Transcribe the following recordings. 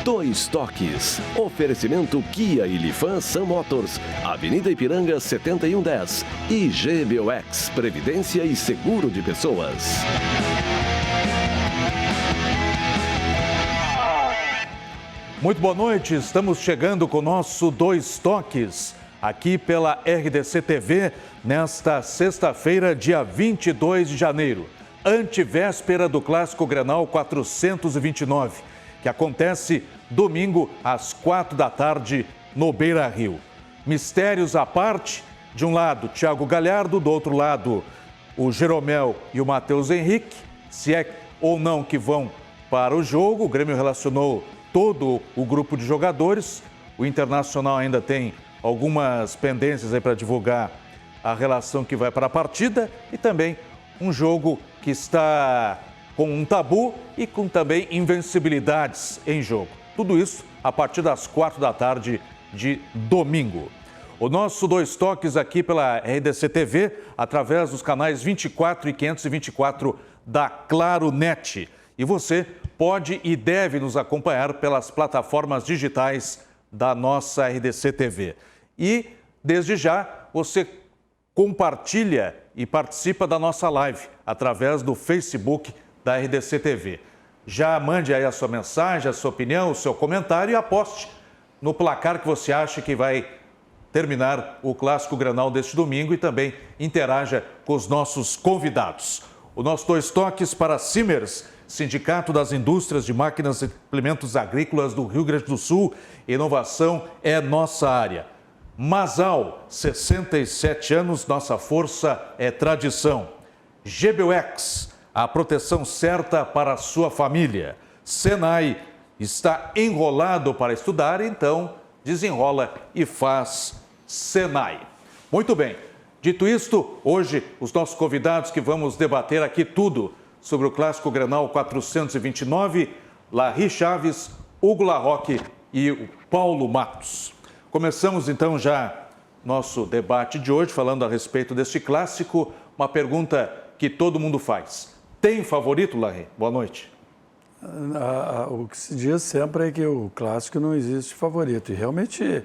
Dois Toques. Oferecimento Kia e Lifan Sun Motors, Avenida Ipiranga 7110 e GBOX, Previdência e Seguro de Pessoas. Muito boa noite, estamos chegando com o nosso Dois Toques, aqui pela RDC TV, nesta sexta-feira, dia 22 de janeiro, antevéspera do Clássico Grenal 429, que acontece domingo às 4 da tarde no Beira-Rio. Mistérios à parte, de um lado Thiago Galhardo, do outro lado o Jeromel e o Matheus Henrique, se é ou não que vão para o jogo. O Grêmio relacionou todo o grupo de jogadores. O Internacional ainda tem algumas pendências aí para divulgar a relação que vai para a partida e também um jogo que está com um tabu e com também invencibilidades em jogo. Tudo isso a partir das 4 da tarde de domingo. O nosso Dois Toques aqui pela RDC TV, através dos canais 24 e 524 da Claro Net. E você pode e deve nos acompanhar pelas plataformas digitais da nossa RDC TV. E, desde já, você compartilha e participa da nossa live através do Facebook da RDC TV. Já mande aí a sua mensagem, a sua opinião, o seu comentário e aposte no placar que você acha que vai terminar o Clássico Grenal deste domingo e também interaja com os nossos convidados. O nosso Dois Toques para Simers, Sindicato das Indústrias de Máquinas e Implementos Agrícolas do Rio Grande do Sul. Inovação é nossa área. Masal, 67 anos, nossa força é tradição. GBOX, a proteção certa para a sua família. Senai, está enrolado para estudar, então desenrola e faz Senai. Muito bem, dito isto, hoje os nossos convidados que vamos debater aqui tudo sobre o Clássico Grenal 429, Larry Chaves, Hugo Larroque e o Paulo Matos. Começamos então já nosso debate de hoje falando a respeito deste clássico. Uma pergunta que todo mundo faz. Tem favorito, Larry? Boa noite. O que se diz sempre é que o clássico não existe favorito. E realmente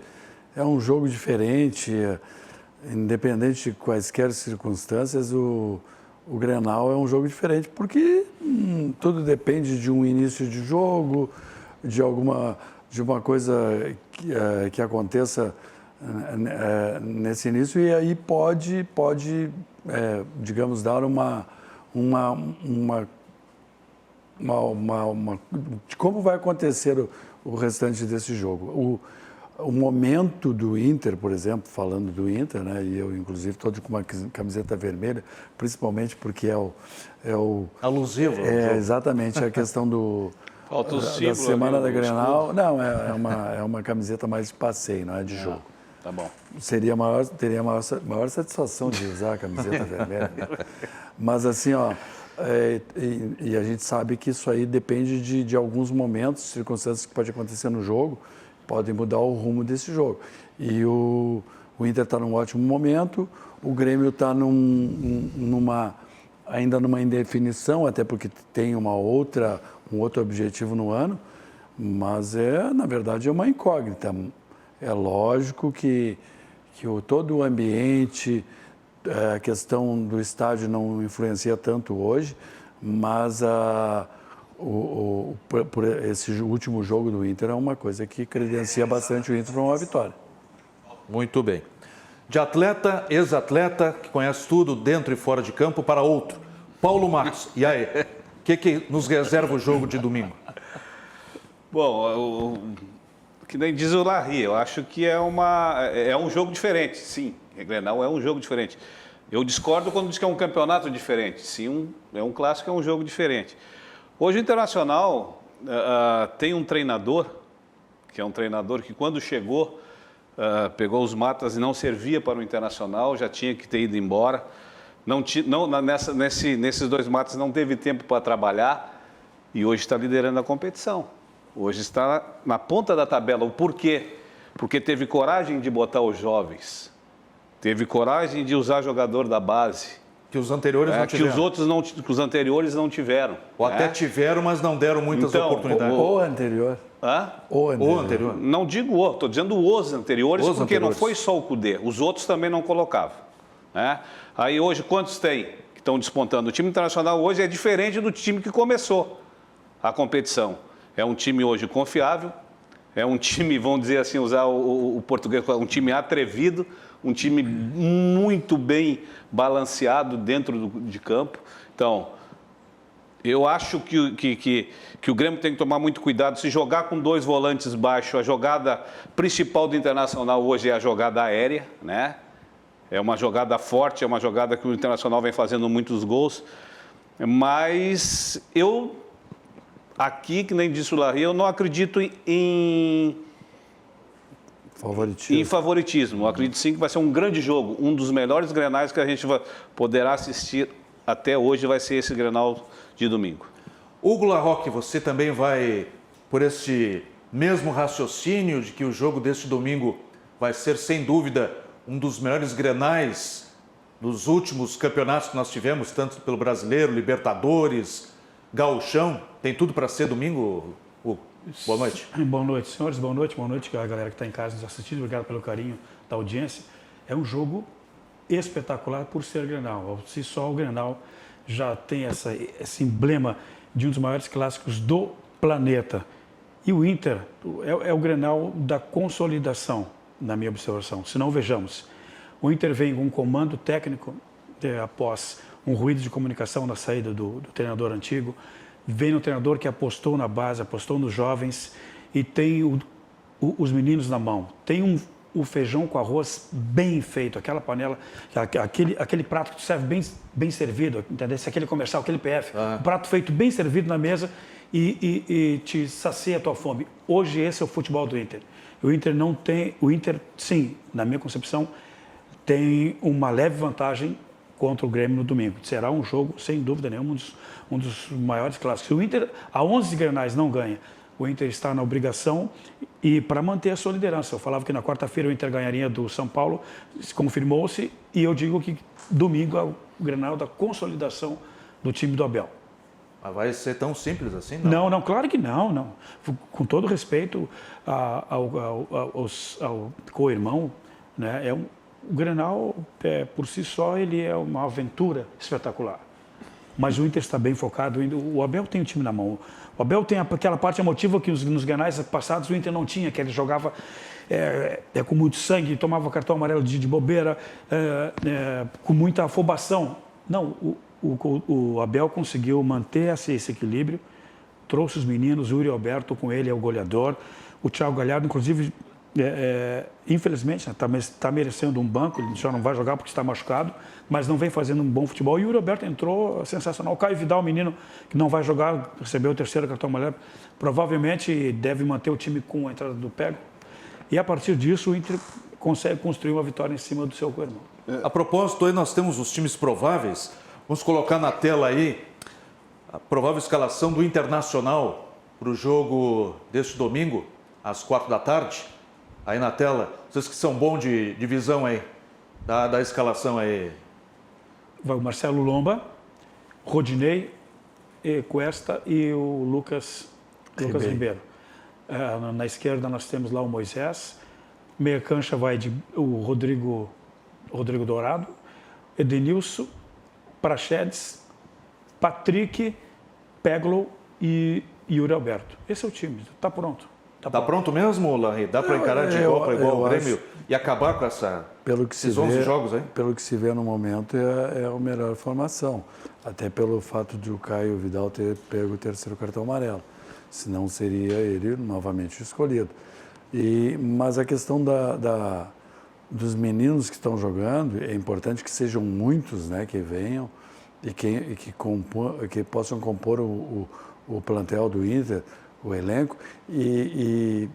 é um jogo diferente, independente de quaisquer circunstâncias, o Grenal é um jogo diferente, porque tudo depende de um início de jogo, de uma coisa que aconteça nesse início, e aí pode digamos, dar de como vai acontecer o restante desse jogo. O momento do Inter, por exemplo, falando do Inter, né, e eu inclusive estou com uma camiseta vermelha, principalmente porque é o alusivo. Exatamente a questão da semana da Grenal. Não, é uma camiseta mais de passeio, não é de jogo. Tá bom. Teria a maior satisfação de usar a camiseta vermelha. Mas assim, e a gente sabe que isso aí depende de alguns momentos, circunstâncias que podem acontecer no jogo, podem mudar o rumo desse jogo. E o Inter está num ótimo momento, o Grêmio está ainda numa indefinição, até porque tem um outro objetivo no ano, mas na verdade é uma incógnita. É lógico que todo o ambiente, a questão do estádio não influencia tanto hoje, mas por esse último jogo do Inter é uma coisa que credencia bastante o Inter para uma vitória. Muito bem. De atleta, ex-atleta, que conhece tudo dentro e fora de campo, para outro. Paulo Matos, e aí? O que nos reserva o jogo de domingo? Bom, que nem diz o Larry, eu acho que é um jogo diferente, sim. Grenal é um jogo diferente. Eu discordo quando diz que é um campeonato diferente. Sim, é um clássico, é um jogo diferente. Hoje o Internacional tem um treinador, que é um treinador que quando chegou, pegou os matas e não servia para o Internacional, já tinha que ter ido embora. Nesses dois matas não teve tempo para trabalhar e hoje está liderando a competição. Hoje está na ponta da tabela. O porquê? Porque teve coragem de botar os jovens, teve coragem de usar jogador da base, Que os anteriores não tiveram. Que os anteriores não tiveram. Ou até tiveram, mas não deram muitas oportunidades. Ou anterior. Hã? Ou anterior. Não digo o, estou dizendo os anteriores, porque não foi só o Cudê. Os outros também não colocavam. Né? Aí hoje, quantos tem que estão despontando? O time internacional hoje é diferente do time que começou a competição. É um time hoje confiável, é um time, vamos dizer assim, usar o português, um time atrevido, um time muito bem balanceado dentro de campo. Então, eu acho que o Grêmio tem que tomar muito cuidado. Se jogar com 2 volantes baixos, a jogada principal do Internacional hoje é a jogada aérea, né? É uma jogada forte, é uma jogada que o Internacional vem fazendo muitos gols. Mas eu, aqui, que nem disse o Larry, eu não acredito em favoritismo. Eu acredito sim que vai ser um grande jogo, um dos melhores Grenais que a gente poderá assistir até hoje vai ser esse Grenal de domingo. Hugo Larroque, você também vai por esse mesmo raciocínio de que o jogo deste domingo vai ser, sem dúvida, um dos melhores Grenais dos últimos campeonatos que nós tivemos, tanto pelo Brasileiro, Libertadores, Gauchão. Tem tudo para ser domingo, Hugo? Boa noite. Boa noite, senhores. Boa noite a galera que está em casa nos assistindo. Obrigado pelo carinho da audiência. É um jogo espetacular por ser Grenal. Se só o Grenal já tem esse emblema de um dos maiores clássicos do planeta. E o Inter é o Grenal da consolidação, na minha observação. Se não, vejamos. O Inter vem com um comando técnico após um ruído de comunicação na saída do treinador antigo. Vem um treinador que apostou na base, apostou nos jovens e tem os meninos na mão. Tem o feijão com arroz bem feito, aquela panela, aquele prato que serve bem servido, entendeu? Aquele comercial, aquele PF. Um prato feito bem servido na mesa e te sacia a tua fome. Hoje esse é o futebol do Inter. O Inter não tem... O Inter, sim, na minha concepção, tem uma leve vantagem contra o Grêmio no domingo. Será um jogo, sem dúvida nenhuma, um dos maiores clássicos. O Inter, há 11 Grenais, não ganha. O Inter está na obrigação e para manter a sua liderança. Eu falava que na quarta-feira o Inter ganharia do São Paulo, confirmou-se, e eu digo que domingo é o Grenal da consolidação do time do Abel. Mas vai ser tão simples assim? Não, claro que não. Com todo respeito ao co-irmão, né? O Grenal, por si só, ele é uma aventura espetacular. Mas o Inter está bem focado. O Abel tem o time na mão. O Abel tem aquela parte emotiva que nos Grenais passados o Inter não tinha, que ele jogava com muito sangue, tomava cartão amarelo de bobeira, com muita afobação. Não, o Abel conseguiu manter esse equilíbrio, trouxe os meninos, o Yuri Alberto com ele é o goleador, o Thiago Galhardo, inclusive, infelizmente, está merecendo um banco, ele já não vai jogar porque está machucado, mas não vem fazendo um bom futebol. E o Yuri Alberto entrou sensacional. O Caio Vidal, menino que não vai jogar, recebeu o 3º cartão amarelo, provavelmente deve manter o time com a entrada do Pego. E a partir disso, o Inter consegue construir uma vitória em cima do seu co-irmão. A propósito, aí nós temos os times prováveis. Vamos colocar na tela aí a provável escalação do Internacional para o jogo deste domingo, às 4h. Aí na tela, vocês que são bons de visão aí, da escalação aí. Vai o Marcelo Lomba, Rodinei, Cuesta e o Lucas Ribeiro. Na esquerda nós temos lá o Moisés, meia cancha vai o Rodrigo Dourado, Edenilson, Praxedes, Patrick, Peglo e Yuri Alberto. Esse é o time, está pronto. Tá pronto mesmo, Larry? Dá para encarar de igual para igual o Grêmio e acabar com esses 11 jogos aí? Pelo que se vê no momento, é a melhor formação. Até pelo fato de o Caio Vidal ter pego o 3º cartão amarelo. Senão seria ele novamente escolhido. Mas a questão dos meninos que estão jogando, é importante que sejam muitos, né, que venham e que possam compor o plantel do Inter, o elenco, e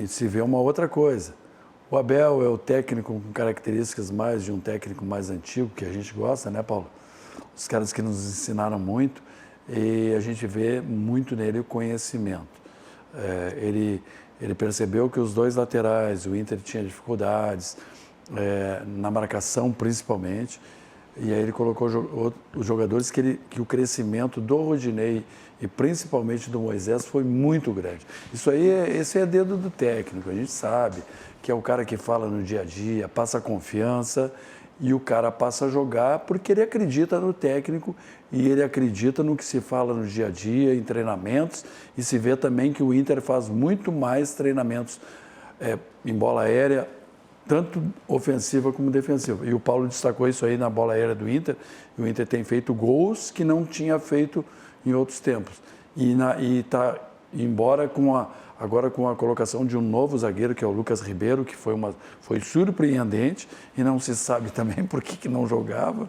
se vê uma outra coisa. O Abel é o técnico com características mais de um técnico mais antigo, que a gente gosta, né, Paulo? Os caras que nos ensinaram muito, e a gente vê muito nele o conhecimento. Ele percebeu que os 2 laterais, o Inter tinha dificuldades, na marcação principalmente, E aí ele colocou os jogadores que o crescimento do Rodinei e principalmente do Moisés foi muito grande. Esse é dedo do técnico, a gente sabe que é o cara que fala no dia a dia, passa confiança e o cara passa a jogar porque ele acredita no técnico e ele acredita no que se fala no dia a dia, em treinamentos, e se vê também que o Inter faz muito mais treinamentos em bola aérea, tanto ofensiva como defensiva. E o Paulo destacou isso aí na bola aérea do Inter. O Inter tem feito gols que não tinha feito em outros tempos. E está, embora agora com a colocação de um novo zagueiro, que é o Lucas Ribeiro, que foi surpreendente e não se sabe também por que não jogava.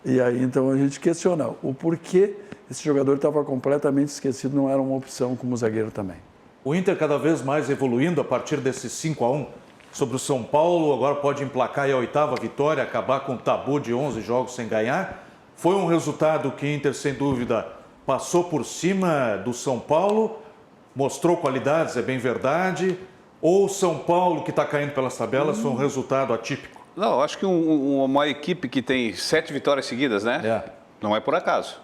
E aí então a gente questiona o porquê esse jogador estava completamente esquecido, não era uma opção como zagueiro também. O Inter cada vez mais evoluindo a partir desse 5-1 sobre o São Paulo, agora pode emplacar a 8ª vitória, acabar com o tabu de 11 jogos sem ganhar. Foi um resultado que o Inter, sem dúvida, passou por cima do São Paulo, mostrou qualidades, é bem verdade, ou o São Paulo, que está caindo pelas tabelas, foi um resultado atípico? Não, acho que uma equipe que tem 7 vitórias seguidas, né? Não é por acaso.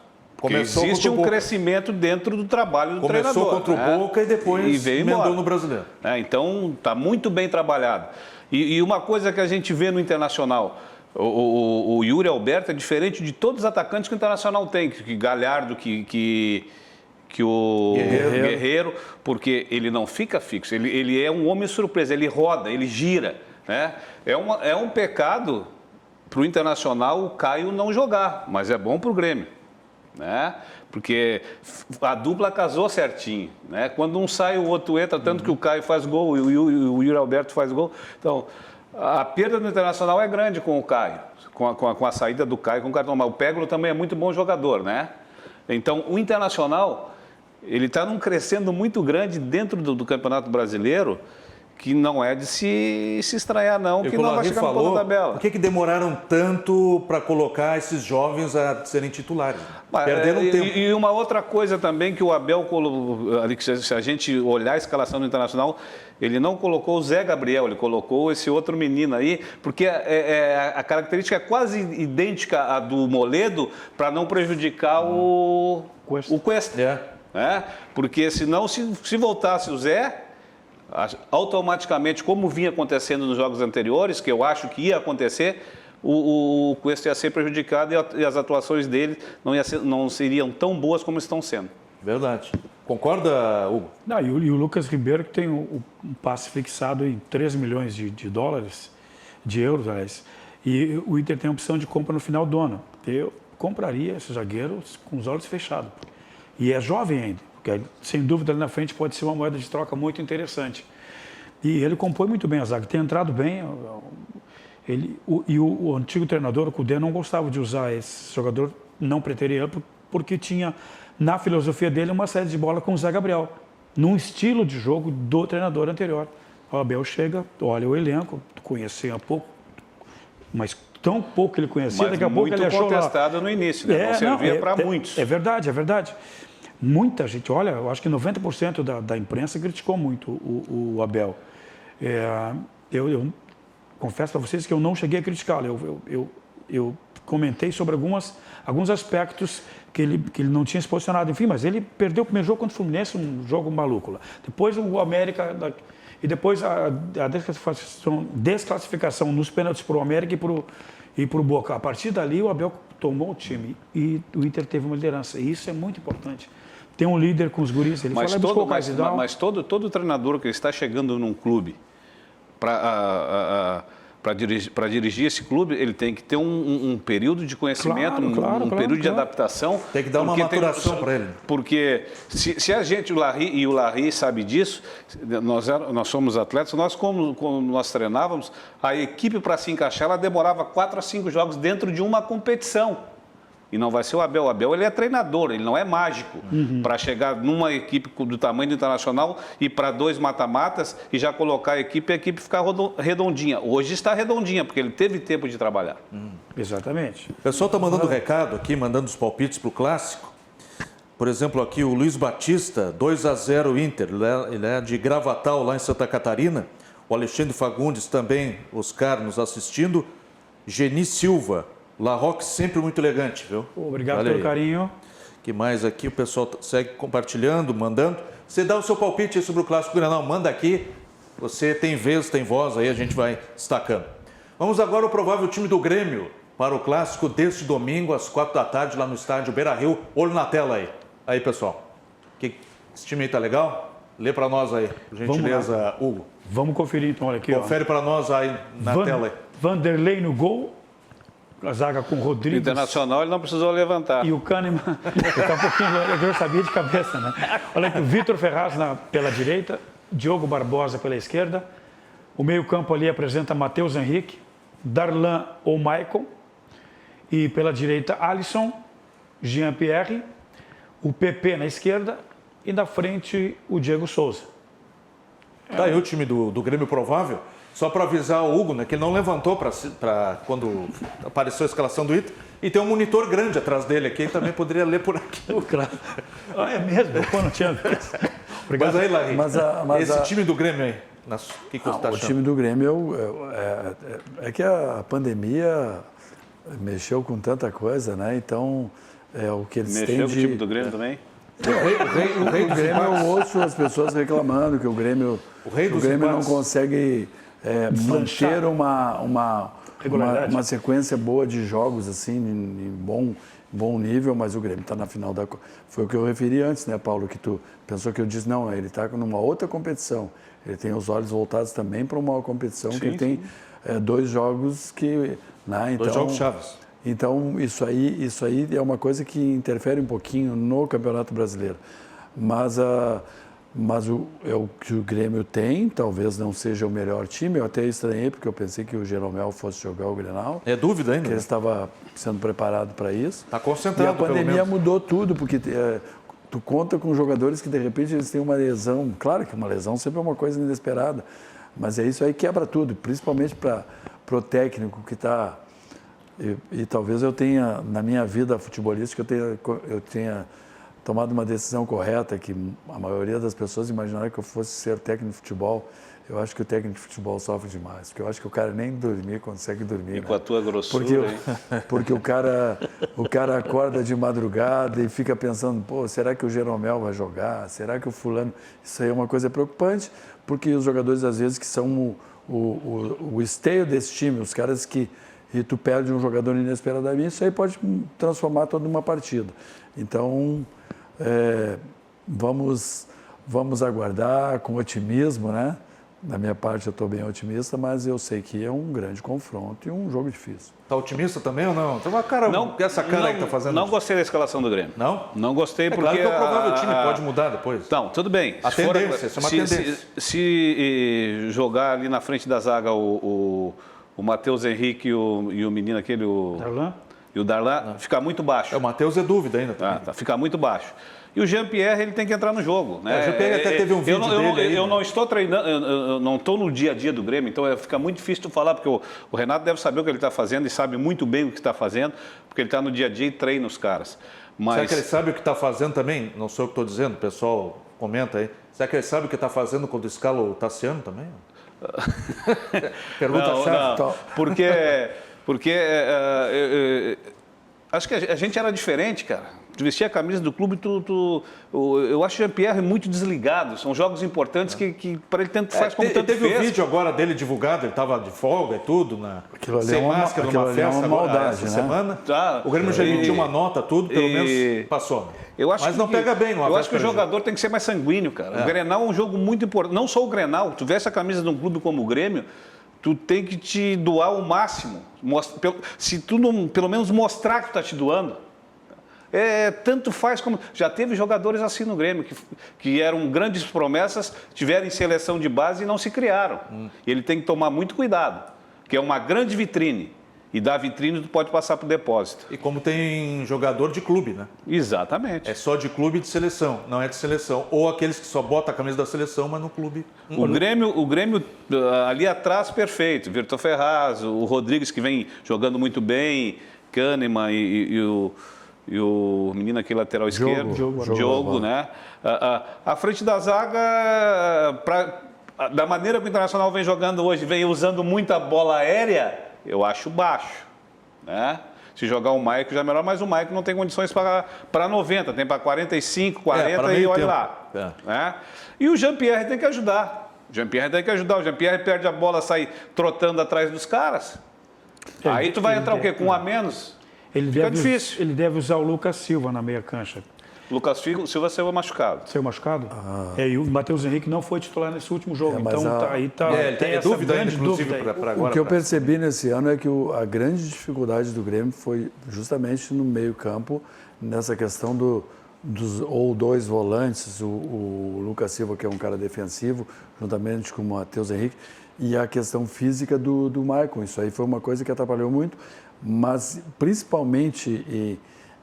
Existe um crescimento dentro do trabalho do treinador. Começou contra o Boca e depois emendou no Brasileiro. Então, está muito bem trabalhado. E uma coisa que a gente vê no Internacional, o Yuri Alberto é diferente de todos os atacantes que o Internacional tem, que Galhardo, que o Guerreiro, porque ele não fica fixo, ele é um homem surpresa, ele roda, ele gira. Né? É um pecado para o Internacional o Caio não jogar, mas é bom para o Grêmio. Né? Porque a dupla casou certinho, né? Quando um sai, o outro entra, tanto que o Caio faz gol e o Yuri Alberto faz gol. Então, a perda do Internacional é grande com o Caio, com a saída do Caio com o cartão amarelo. O Peglo também é muito bom jogador, né? Então, o Internacional, ele está num crescendo muito grande dentro do Campeonato Brasileiro, que não é de se estranhar, não, que não vai chegar no ponto da tabela. Por que demoraram tanto para colocar esses jovens a serem titulares? Perderam tempo. E uma outra coisa também que o Abel, se a gente olhar a escalação do Internacional, ele não colocou o Zé Gabriel, ele colocou esse outro menino aí, porque a característica é quase idêntica à do Moledo, para não prejudicar o Cuesta. Porque senão, se voltasse o Zé, automaticamente, como vinha acontecendo nos jogos anteriores, que eu acho que ia acontecer, o Cuesta ia ser prejudicado e as atuações dele não seriam tão boas como estão sendo. Verdade. Concorda, Hugo? Não, e o Lucas Ribeiro, que tem um passe fixado em 3 milhões de dólares, de euros, aliás, e o Inter tem a opção de compra no final do ano. Eu compraria esse zagueiro com os olhos fechados. E é jovem ainda. Porque, sem dúvida, ali na frente pode ser uma moeda de troca muito interessante. E ele compõe muito bem a zaga, tem entrado bem. O antigo treinador, o Cudê, não gostava de usar esse jogador não preteriano, porque tinha, na filosofia dele, uma saída de bola com o Zé Gabriel, num estilo de jogo do treinador anterior. O Abel chega, olha o elenco, conhecia um pouco, mas tão pouco que ele conhecia, mas daqui a pouco ele achou muito contestado no início, né? Não servia para muitos. É verdade, é verdade. Muita gente, olha, eu acho que 90% da imprensa criticou muito o Abel. Eu confesso para vocês que eu não cheguei a criticá-lo. Eu comentei sobre alguns aspectos que ele não tinha se posicionado. Enfim, mas ele perdeu o primeiro jogo contra o Fluminense, um jogo maluco lá. Depois o América, e depois a desclassificação nos pênaltis para o América e para o Boca. A partir dali, o Abel tomou o time e o Inter teve uma liderança. E isso é muito importante. Tem um líder com os guris, ele mas todo treinador que está chegando num clube para dirigir esse clube, ele tem que ter um período de conhecimento, um período de adaptação. Tem que dar uma maturação para ele. Porque se a gente, o Larry sabe disso, nós somos atletas, como nós treinávamos, a equipe para se encaixar, ela demorava 4 a 5 jogos dentro de uma competição. E não vai ser o Abel. O Abel, ele é treinador, ele não é mágico. Para chegar numa equipe do tamanho do Internacional e para 2 mata-matas e já colocar a equipe ficar redondinha. Hoje está redondinha, porque ele teve tempo de trabalhar. Exatamente. O pessoal está mandando recado aqui, mandando os palpites para o Clássico. Por exemplo, aqui o Luiz Batista, 2-0 Inter. Ele é de Gravatal, lá em Santa Catarina. O Alexandre Fagundes também, Oscar, nos assistindo. Geni Silva. Larroque sempre muito elegante, viu? Obrigado Olha pelo aí. carinho. Que mais aqui? O pessoal segue compartilhando, mandando. Você dá o seu palpite aí sobre o Clássico Grenal, manda aqui. Você tem vez, tem voz, aí a gente vai destacando. Vamos agora ao provável time do Grêmio para o Clássico deste domingo, às 4h, lá no estádio Beira-Rio. Olho na tela aí. Aí, pessoal. Esse time aí tá legal? Lê para nós aí, por gentileza, Hugo. Vamos conferir então, olha aqui. Confere para nós aí na tela aí. Vanderlei no gol. A zaga com o Rodrigues. Internacional ele não precisou levantar. E o Kahneman, está um pouquinho, eu sabia de cabeça, né? Olha aqui, o Vitor Ferraz pela direita, Diogo Barbosa pela esquerda. O meio-campo ali apresenta Matheus Henrique, Darlan ou Maicon. E pela direita, Alisson, Jean-Pierre, o PP na esquerda e na frente o Diego Souza. Tá aí o time do Grêmio provável. Só para avisar o Hugo, né, que ele não levantou para quando apareceu a escalação do Inter. E tem um monitor grande atrás dele aqui, também poderia ler por aqui. Claro. É mesmo, eu não tinha visto. Mas aí, Larry, esse time do Grêmio aí, o que você está achando? O time do Grêmio é que a pandemia mexeu com tanta coisa, né? Então, o que eles têm de... Mexeu com o time do Grêmio também? O rei do Grêmio, eu ouço as pessoas reclamando que o Grêmio não consegue manter uma sequência boa de jogos assim, em bom nível, mas o Grêmio está na final da... Foi o que eu referi antes, né, Paulo, que tu pensou que eu disse, não, ele está numa outra competição. Ele tem os olhos voltados também para uma competição que ele tem 2 jogos que... Né, então, 2 jogos chaves. Então, isso aí é uma coisa que interfere um pouquinho no Campeonato Brasileiro. Mas o que o Grêmio tem, talvez não seja o melhor time. Eu até estranhei, porque eu pensei que o Jeromel fosse jogar o Grenal. É dúvida ainda? Que ele estava sendo preparado para isso. Está concentrado, e a pandemia mudou tudo, porque tu conta com jogadores que, de repente, eles têm uma lesão. Claro que uma lesão sempre é uma coisa inesperada, mas é isso aí que quebra tudo, principalmente para o técnico que está... E talvez eu tenha, na minha vida futebolística, eu tenha tomado uma decisão correta, que a maioria das pessoas imaginaram que eu fosse ser técnico de futebol. Eu acho que o técnico de futebol sofre demais, porque eu acho que o cara nem dormir consegue dormir. E com a tua grossura, porque o cara acorda de madrugada e fica pensando, pô, será que o Jeromel vai jogar? Será que o fulano... Isso aí é uma coisa preocupante, porque os jogadores, às vezes, que são o esteio desse time, os caras que... E tu perde um jogador inesperadamente, isso aí pode transformar toda uma partida. Então, vamos aguardar com otimismo, né? Da minha parte, eu estou bem otimista, mas eu sei que é um grande confronto e um jogo difícil. Está otimista também ou não? Tem uma cara, essa cara aí que está fazendo... Não gostei da escalação do Grêmio. Não? Não gostei porque... Claro que é o provável time, pode mudar depois. Então, tudo bem. Isso é uma tendência. Se jogar ali na frente da zaga o Matheus Henrique e o menino aquele, Darlan? E o Darlan, fica muito baixo. O Matheus é dúvida ainda. Fica muito baixo. E o Jean-Pierre, ele tem que entrar no jogo. Né? O Jean-Pierre até teve um vídeo dele. Eu não estou treinando, eu não estou no dia a dia do Grêmio, então fica muito difícil tu falar, porque o Renato deve saber o que ele está fazendo e sabe muito bem o que está fazendo, porque ele está no dia a dia e treina os caras. Mas... Será que ele sabe o que está fazendo também? Não sou eu que estou dizendo, o pessoal comenta aí. Será que ele sabe o que está fazendo quando escala o Tassiano também? Pergunta chave. Não, porque acho que a gente era diferente, cara. Tu vestia a camisa do clube, eu acho o Jean-Pierre muito desligado. São jogos importantes que para ele tanto faz como tanto fez. Teve um vídeo agora dele divulgado, ele estava de folga e tudo, sem máscara, numa festa maldade, essa semana. O Grêmio já emitiu uma nota, tudo, pelo menos passou. Mas não pega bem. Eu acho que o jogador tem que ser mais sanguíneo, cara. O Grenal é um jogo muito importante. Não só o Grenal, tu veste a camisa de um clube como o Grêmio, tu tem que te doar o máximo. Se tu não, pelo menos mostrar que tu está te doando. Tanto faz como... Já teve jogadores assim no Grêmio, que eram grandes promessas, tiveram em seleção de base e não se criaram. E ele tem que tomar muito cuidado, que é uma grande vitrine. E da vitrine tu pode passar para o depósito. E como tem jogador de clube, né? Exatamente. É só de clube e de seleção, não é de seleção. Ou aqueles que só botam a camisa da seleção, mas no clube... O Grêmio ali atrás, perfeito. Vitor Ferraz, o Rodrigues, que vem jogando muito bem, Kahneman e o menino aqui, lateral esquerdo, Diogo, né? A frente da zaga, da maneira que o Internacional vem jogando hoje, vem usando muita bola aérea, eu acho baixo, né? Se jogar o Maicon já é melhor, mas o Maicon não tem condições para 90, tem para 45, 40 para e meio olha tempo. lá. Né? E o Jean-Pierre tem que ajudar. O Jean-Pierre perde a bola, sai trotando atrás dos caras. Aí tu vai entrar o quê? Com um a menos? Fica difícil. Ele deve usar o Lucas Silva na meia cancha. Lucas Silva saiu machucado. Saiu machucado? E o Matheus Henrique não foi titular nesse último jogo. mas então a- tem essa dúvida ainda, grande inclusive, dúvida aí. para agora. O que eu percebi nesse ano é que a grande dificuldade do Grêmio foi justamente no meio-campo, nessa questão dos dois volantes, o Lucas Silva, que é um cara defensivo, juntamente com o Matheus Henrique, e a questão física do Maicon. Isso aí foi uma coisa que atrapalhou muito, mas principalmente,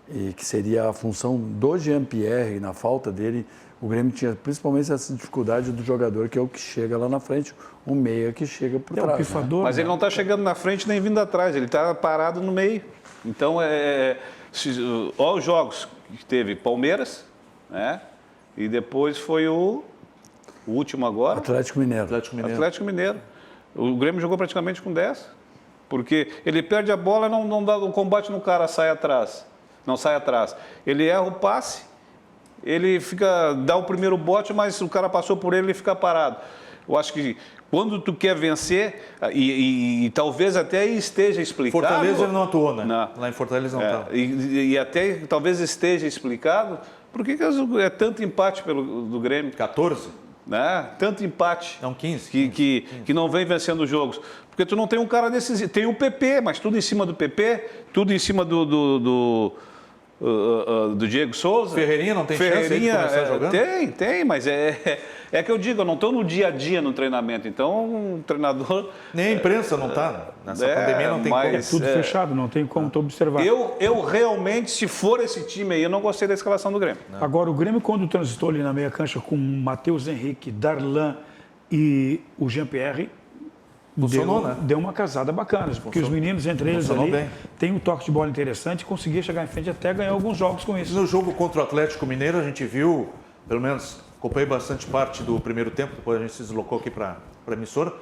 e que seria a função do Jean-Pierre, na falta dele, o Grêmio tinha principalmente essa dificuldade do jogador, que é o que chega lá na frente, o meia que chega por trás. O pifador, Mas ele não está chegando na frente nem vindo atrás, ele está parado no meio. Então, olha os jogos que teve Palmeiras, né? E depois foi o último agora. Atlético Mineiro. Atlético Mineiro. O Grêmio jogou praticamente com 10. Porque ele perde a bola, não dá o combate no cara, sai atrás. Não sai atrás. Ele erra o passe, ele dá o primeiro bote, mas o cara passou por ele e fica parado. Eu acho que quando tu quer vencer, e talvez até esteja explicado... Fortaleza ele não atuou, né? Não. Lá em Fortaleza não estava. E até talvez esteja explicado por que é tanto empate do Grêmio. 14? Né? Tanto empate. Não, 15. Que não vem vencendo os jogos. Porque tu não tem um cara decisivo. Tem o PP, mas tudo em cima do PP, tudo em cima do Diego Souza. Ferreirinha não tem chance de começar jogando? Tem, mas é que eu digo, eu não estou no dia a dia no treinamento, então o treinador... Nem a imprensa não está. Nessa pandemia não tem como. É tudo fechado, não tem como tu observar. Eu realmente, se for esse time aí, eu não gostei da escalação do Grêmio. Agora, o Grêmio, quando transitou ali na meia cancha com o Matheus Henrique, Darlan e o Jean-Pierre, Funcionou, né? deu uma casada bacana, porque os meninos, entre eles Funcionou ali, bem. têm um toque de bola interessante e conseguiam chegar em frente até ganhar alguns jogos com isso. No jogo contra o Atlético Mineiro, a gente viu, pelo menos acompanhei bastante parte do primeiro tempo, depois a gente se deslocou aqui para a emissora.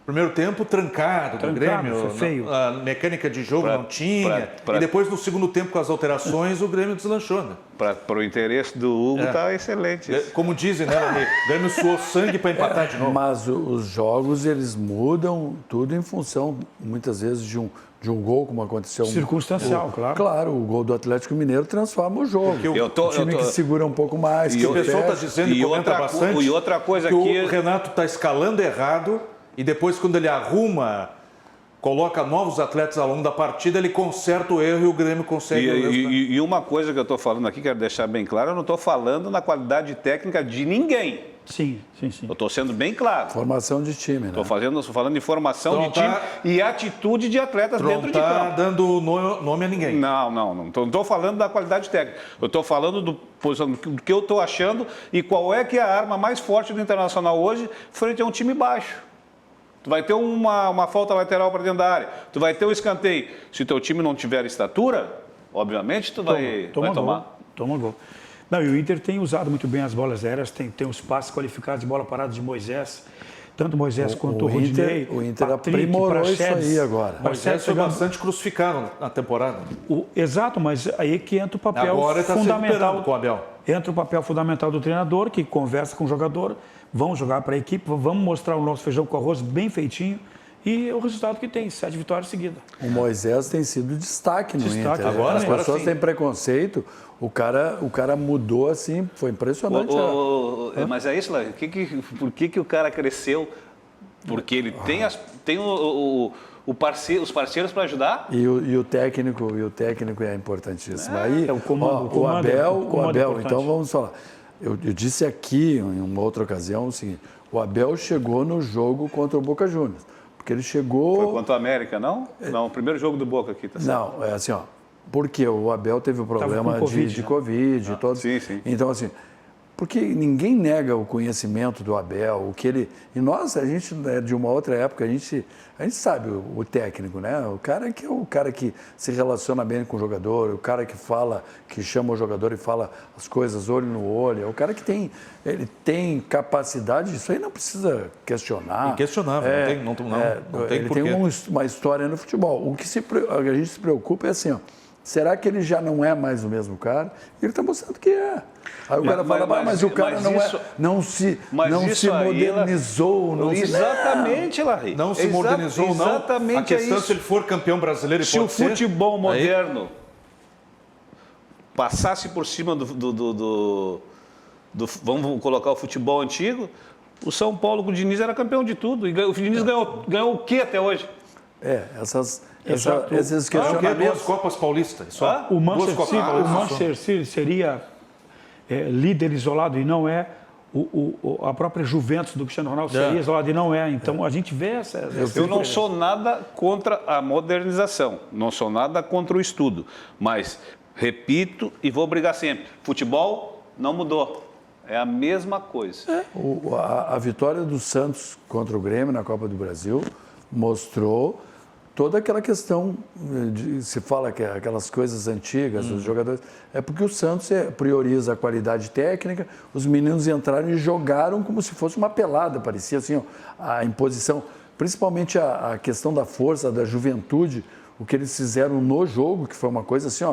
Primeiro tempo trancado do Grêmio, foi feio. A mecânica de jogo não tinha. E depois, no segundo tempo, com as alterações, o Grêmio deslanchou, né? Para o interesse do Hugo, está excelente. Como dizem, né, Larry? O Grêmio suou sangue para empatar de novo. Mas os jogos, eles mudam tudo em função, muitas vezes, de um gol, como aconteceu. Circunstancial, claro. Claro, o gol do Atlético Mineiro transforma o jogo. O time que segura um pouco mais. E o pessoal está dizendo, e comenta bastante, e outra coisa que aqui... o Renato está escalando errado e depois, quando ele arruma, coloca novos atletas ao longo da partida, ele conserta o erro e o Grêmio consegue o resultado. E uma coisa que eu estou falando aqui, quero deixar bem claro, eu não estou falando na qualidade técnica de ninguém. Sim. Eu estou sendo bem claro. Formação de time, né? Estou falando de formação Então de time e atitude de atletas dentro de campo. Não está dando nome a ninguém. Não estou falando da qualidade técnica. Eu estou falando do que eu estou achando e qual é que é a arma mais forte do Internacional hoje frente a um time baixo. Tu vai ter uma falta lateral para dentro da área. Tu vai ter um escanteio. Se o teu time não tiver estatura, obviamente tu vai tomar. Toma gol. Não, e o Inter tem usado muito bem as bolas aéreas, tem os passes qualificados de bola parada de Moisés. Tanto Moisés quanto o Rodinei. O Inter Patrick, aprimorou Praxedes, isso aí agora. Moisés foi bastante crucificado na temporada. Exato, mas aí que entra o papel Agora está se fundamental. recuperando com o Abel. Entra o papel fundamental do treinador, que conversa com o jogador, vamos jogar para a equipe, vamos mostrar o nosso feijão com arroz bem feitinho. E o resultado que tem, 7 vitórias seguidas. O Moisés tem sido destaque no Inter. Agora, as pessoas sim. têm preconceito. O cara mudou assim, foi impressionante. Mas é isso, Larry. Por que o cara cresceu? Porque ele tem os parceiros para ajudar? E o técnico é importantíssimo. Aí, o comando o Abel, é então vamos falar. Eu disse aqui, em uma outra ocasião, o seguinte: o Abel chegou no jogo contra o Boca Juniors. Porque ele chegou... Foi contra o América, não? Não, o primeiro jogo do Boca aqui, tá certo? Não, é assim, ó. Porque o Abel teve o problema de Covid e todo. Sim. Então, assim, porque ninguém nega o conhecimento do Abel, o que ele... E nós, a gente, de uma outra época, a gente sabe o técnico, né? O cara que é o cara que se relaciona bem com o jogador, o cara que fala, que chama o jogador e fala as coisas olho no olho, é o cara que ele tem capacidade, isso aí não precisa questionar. Inquestionável, não tem ele porquê. tem uma história no futebol. O que a gente se preocupa é assim, ó, Será que ele já não é mais o mesmo cara? Ele está mostrando que é. Aí o cara fala, mas o cara não se modernizou. Não exatamente, Larry. Não se modernizou, não. Exatamente. A questão é se ele for campeão brasileiro e se pode o futebol moderno passasse por cima do vamos colocar o futebol antigo, o São Paulo com o Diniz era campeão de tudo. E o Diniz ganhou o quê até hoje? Esses questionamentos. 2 Copas Paulistas. O Manchester City seria líder isolado e não é. A própria Juventus do Cristiano Ronaldo seria isolada e não é. Então a gente vê essa. Eu não sou nada contra a modernização, não sou nada contra o estudo, mas repito e vou brigar sempre: futebol não mudou. É a mesma coisa. A vitória do Santos contra o Grêmio na Copa do Brasil mostrou toda aquela questão, se fala que aquelas coisas antigas dos jogadores, é porque o Santos prioriza a qualidade técnica, os meninos entraram e jogaram como se fosse uma pelada, parecia assim, a imposição, principalmente a questão da força, da juventude, o que eles fizeram no jogo, que foi uma coisa assim,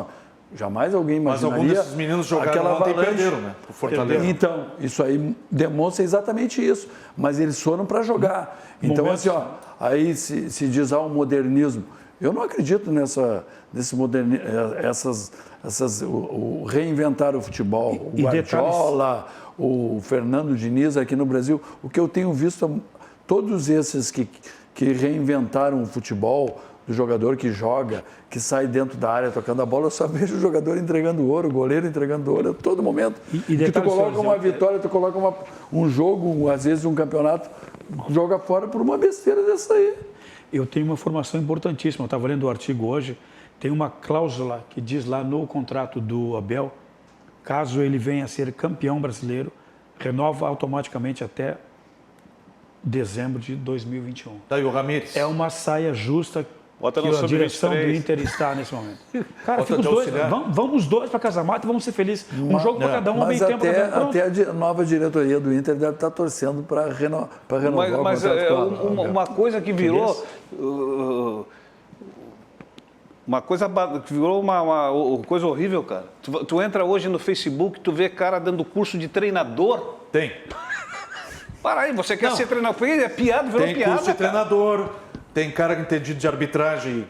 jamais alguém imaginaria. Mas alguns desses meninos jogaram ontem e perderam, né? O Fortaleza. Então, isso aí demonstra exatamente isso. Mas eles foram para jogar. Então, assim, aí se diz o modernismo. Eu não acredito nesse modernismo, o reinventar o futebol. O Guardiola, o Fernando Diniz aqui no Brasil. O que eu tenho visto, todos esses que reinventaram o futebol, do jogador que joga, que sai dentro da área tocando a bola, eu só vejo o jogador entregando ouro, o goleiro entregando ouro a todo momento. Que tu coloca uma vitória, tu coloca um jogo, às vezes um campeonato, joga fora por uma besteira dessa aí. Eu tenho uma informação importantíssima, eu estava lendo o artigo hoje, tem uma cláusula que diz lá no contrato do Abel, caso ele venha a ser campeão brasileiro, renova automaticamente até dezembro de 2021. Daí o Ramires. É uma saia justa que a direção do Inter está nesse momento. Cara, fica os dois, vamos os dois para Casamata e vamos ser felizes. Um jogo para cada um, meio tempo para cada um. Até a nova diretoria do Inter deve estar torcendo para renovar mas o contrato. Uma coisa que virou... Uma coisa que virou uma coisa horrível, cara. Tu entra hoje no Facebook, tu vê cara dando curso de treinador. Tem. Para aí, você quer ser treinador? É piada, virou piada. Tem curso de treinador, tem cara que entende de arbitragem,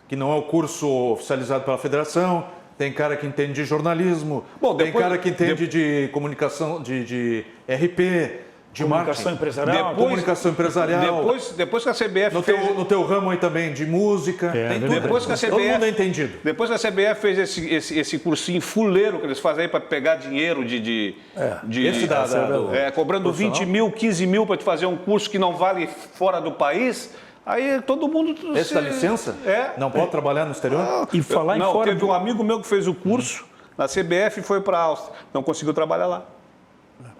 que não é o curso oficializado pela federação, tem cara que entende de jornalismo, tem cara que entende de comunicação, de RP, de comunicação empresarial. Comunicação empresarial. Depois que a CBF no teu ramo aí também, de música. Tem tudo. Depois que a CBF, todo mundo é entendido. Depois que a CBF fez esse cursinho fuleiro que eles fazem aí para pegar dinheiro cobrando 20 mil, 15 mil para te fazer um curso que não vale fora do país, aí todo mundo... Esse dá licença? Não pode trabalhar no exterior? E falar em fora... Teve um amigo meu que fez o curso na CBF e foi para a Áustria. Não conseguiu trabalhar lá.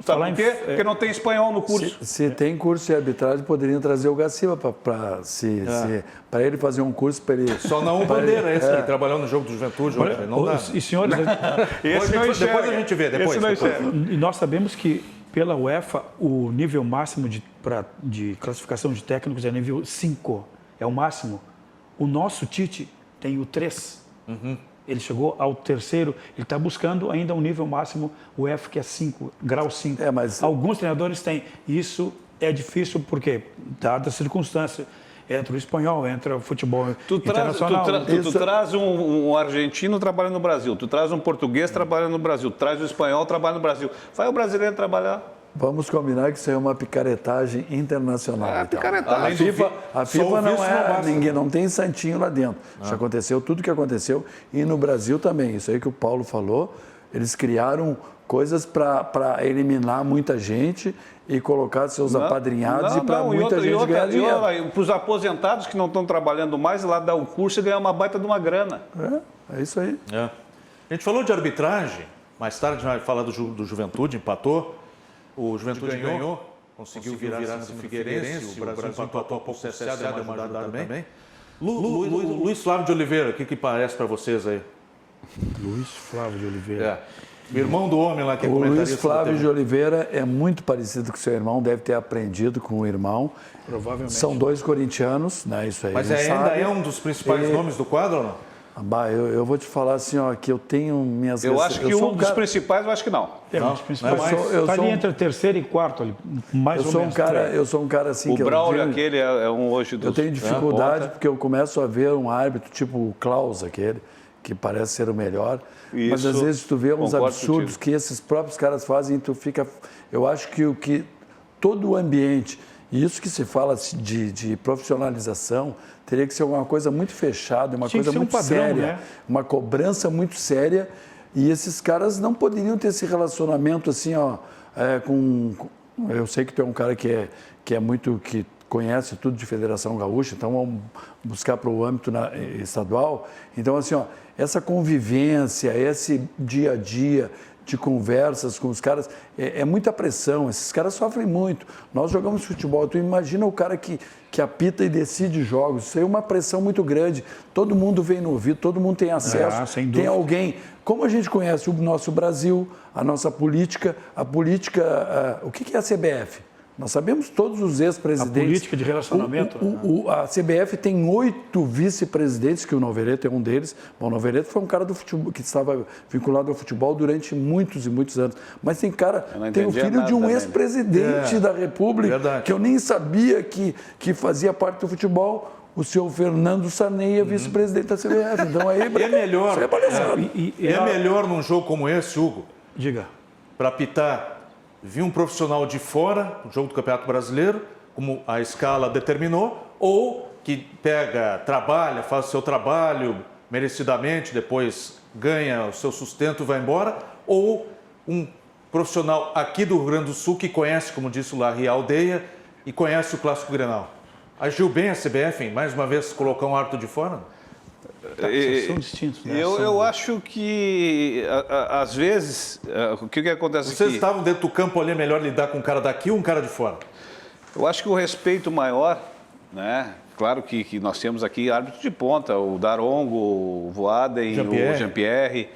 Sabe por quê? Porque não tem espanhol no curso. Se tem curso de arbitragem, poderiam trazer o Gaciba para ele fazer um curso para ele... Só não o Bandeira, esse que trabalhou no jogo do Juventude. Não dá. E senhores... depois a gente vê. E nós sabemos que, pela UEFA, o nível máximo de classificação de técnicos é nível 5. É o máximo. O nosso Tite tem o 3. Ele chegou ao 3º, ele está buscando ainda um nível máximo, o F, que é 5, grau 5. Mas... Alguns treinadores têm. Isso é difícil porque, dada a circunstância, entra o espanhol, entra o futebol internacional. Tu traz um argentino trabalhando no Brasil, tu traz um português trabalhando no Brasil, traz o espanhol trabalhando no Brasil. Vai o brasileiro trabalhar. Vamos combinar que isso é uma picaretagem internacional. Picaretagem. A FIFA ninguém, não tem santinho lá dentro. Isso aconteceu, tudo que aconteceu. E no Brasil também. Isso aí que o Paulo falou, eles criaram coisas para eliminar muita gente e colocar seus apadrinhados e para muita gente ganhar dinheiro. Para os aposentados que não estão trabalhando mais, lá dar o curso e ganhar uma baita de uma grana. É isso aí. A gente falou de arbitragem, mais tarde a gente vai falar do Juventude, empatou. O Juventude ganhou, conseguiu virar o Figueirense, o Brasil empatou há pouco com o CSA, deu uma ajudada também. Luiz Flávio de Oliveira, o que parece para vocês aí? Luiz Flávio de Oliveira. O irmão do homem lá que é comentarista. O Luiz Flávio de Oliveira é muito parecido com seu irmão, deve ter aprendido com o irmão. Provavelmente. São dois corintianos, né? Isso aí. Mas ainda é um dos principais nomes do quadro ou não? Eu vou te falar assim, ó, que eu tenho minhas... Eu acho que um dos principais, eu acho que não. Um dos principais. Está ali entre terceiro e quarto, ali, mais ou menos. Eu sou um cara assim... O Braulio, aquele, é um hoje dos... Eu tenho dificuldade porque eu começo a ver um árbitro tipo o Klaus, aquele, que parece ser o melhor. Isso, mas às vezes tu vê uns absurdos contigo. que esses próprios caras fazem e tu fica... Eu acho que todo o ambiente, e isso que se fala de profissionalização, teria que ser uma coisa muito fechada, uma coisa muito séria, né? Uma cobrança muito séria. E esses caras não poderiam ter esse relacionamento assim, ó, eu sei que tu é um cara que conhece tudo de Federação Gaúcha, então vamos buscar para o âmbito estadual. Então, assim, ó, essa convivência, esse dia a dia de conversas com os caras, é muita pressão, esses caras sofrem muito. Nós jogamos futebol, tu imagina o cara que apita e decide jogos, isso aí é uma pressão muito grande, todo mundo vem no ouvido, todo mundo tem acesso, tem alguém. Como a gente conhece o nosso Brasil, a nossa política, o que é a CBF? Nós sabemos todos os ex-presidentes. A política de relacionamento. A CBF tem 8 vice-presidentes, que o Novereto é um deles. Bom, o Novereto foi um cara do futebol, que estava vinculado ao futebol durante muitos e muitos anos. Mas tem o filho de um ex-presidente da República, que eu nem sabia que fazia parte do futebol. O senhor Fernando Sarney é vice-presidente da CBF. Então aí é melhor. É melhor num jogo como esse, Hugo. Diga. Para apitar, vir um profissional de fora, no jogo do Campeonato Brasileiro, como a escala determinou, ou que trabalha, faz o seu trabalho merecidamente, depois ganha o seu sustento e vai embora, ou um profissional aqui do Rio Grande do Sul que conhece, como disse o Larry, a aldeia e conhece o Clássico Grenal. Agiu bem a CBF em, mais uma vez, colocar um árbitro de fora? São distintos, né? Eu acho que, às vezes, o que acontece aqui... Vocês estavam dentro do campo ali, é melhor lidar com um cara daqui ou um cara de fora? Eu acho que o respeito maior, né? Claro que nós temos aqui árbitros de ponta, o Darongo, o Voaden, o Jean-Pierre,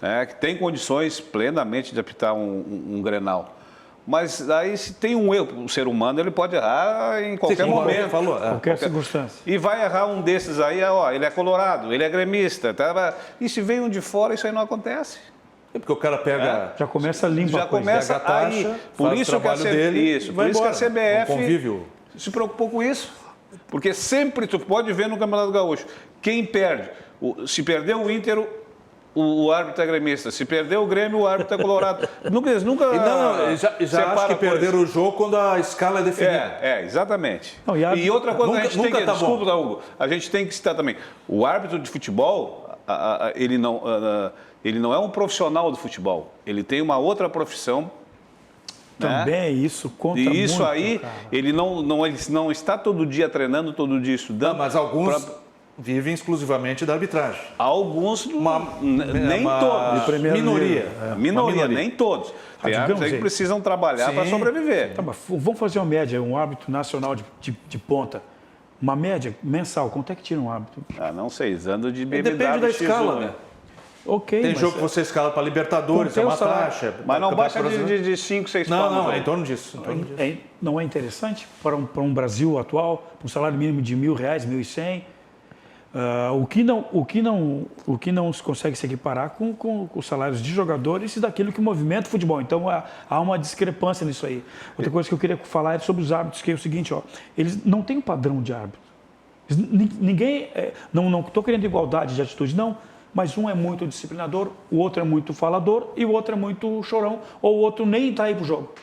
né? Que tem condições plenamente de apitar um Grenal. Mas aí, se tem um erro, o ser humano ele pode errar em qualquer momento. Qualquer circunstância. E vai errar um desses aí, ó, ele é colorado, ele é gremista. Tá? E se vem um de fora, isso aí não acontece. É porque o cara pega... Já começa a limpar. Já começa aí. Por isso que a CBF se preocupou com isso. Porque sempre tu pode ver no Campeonato Gaúcho. Quem perde? Se perder o Inter... O árbitro é gremista. Se perder o Grêmio, o árbitro é colorado. Eles nunca já acho que perderam o jogo quando a escala é definida. Exatamente. Não, e outra coisa, a gente tem que... Desculpa, Hugo. A gente tem que citar também. O árbitro de futebol, ele não é um profissional do futebol. Ele tem uma outra profissão. Também, né? Isso conta muito. E isso aí, cara. Ele não está todo dia treinando, todo dia estudando. Mas alguns... vivem exclusivamente da arbitragem. Alguns, nem todos. Minoria, nem todos. Tem árbitros que precisam trabalhar para sobreviver. Tá, vamos fazer uma média, um árbitro nacional de ponta. Uma média mensal, quanto é que tira um árbitro? Não sei, ando de BMW. Depende da escala, né? Ok. Tem jogo que você escala para Libertadores, é uma taxa. Mas não baixa de 5, 6 palmas. Não, é em torno disso. Não é interessante para um Brasil atual, um salário mínimo de R$1.000, 1.100? O que não se consegue se equiparar com os salários de jogadores e daquilo que movimenta o futebol. Então, há uma discrepância nisso aí. Outra coisa que eu queria falar é sobre os árbitros, que é o seguinte, ó, eles não têm um padrão de árbitro. Ninguém... Não estou querendo igualdade de atitude, não, mas um é muito disciplinador, o outro é muito falador e o outro é muito chorão, ou o outro nem está aí para o jogo.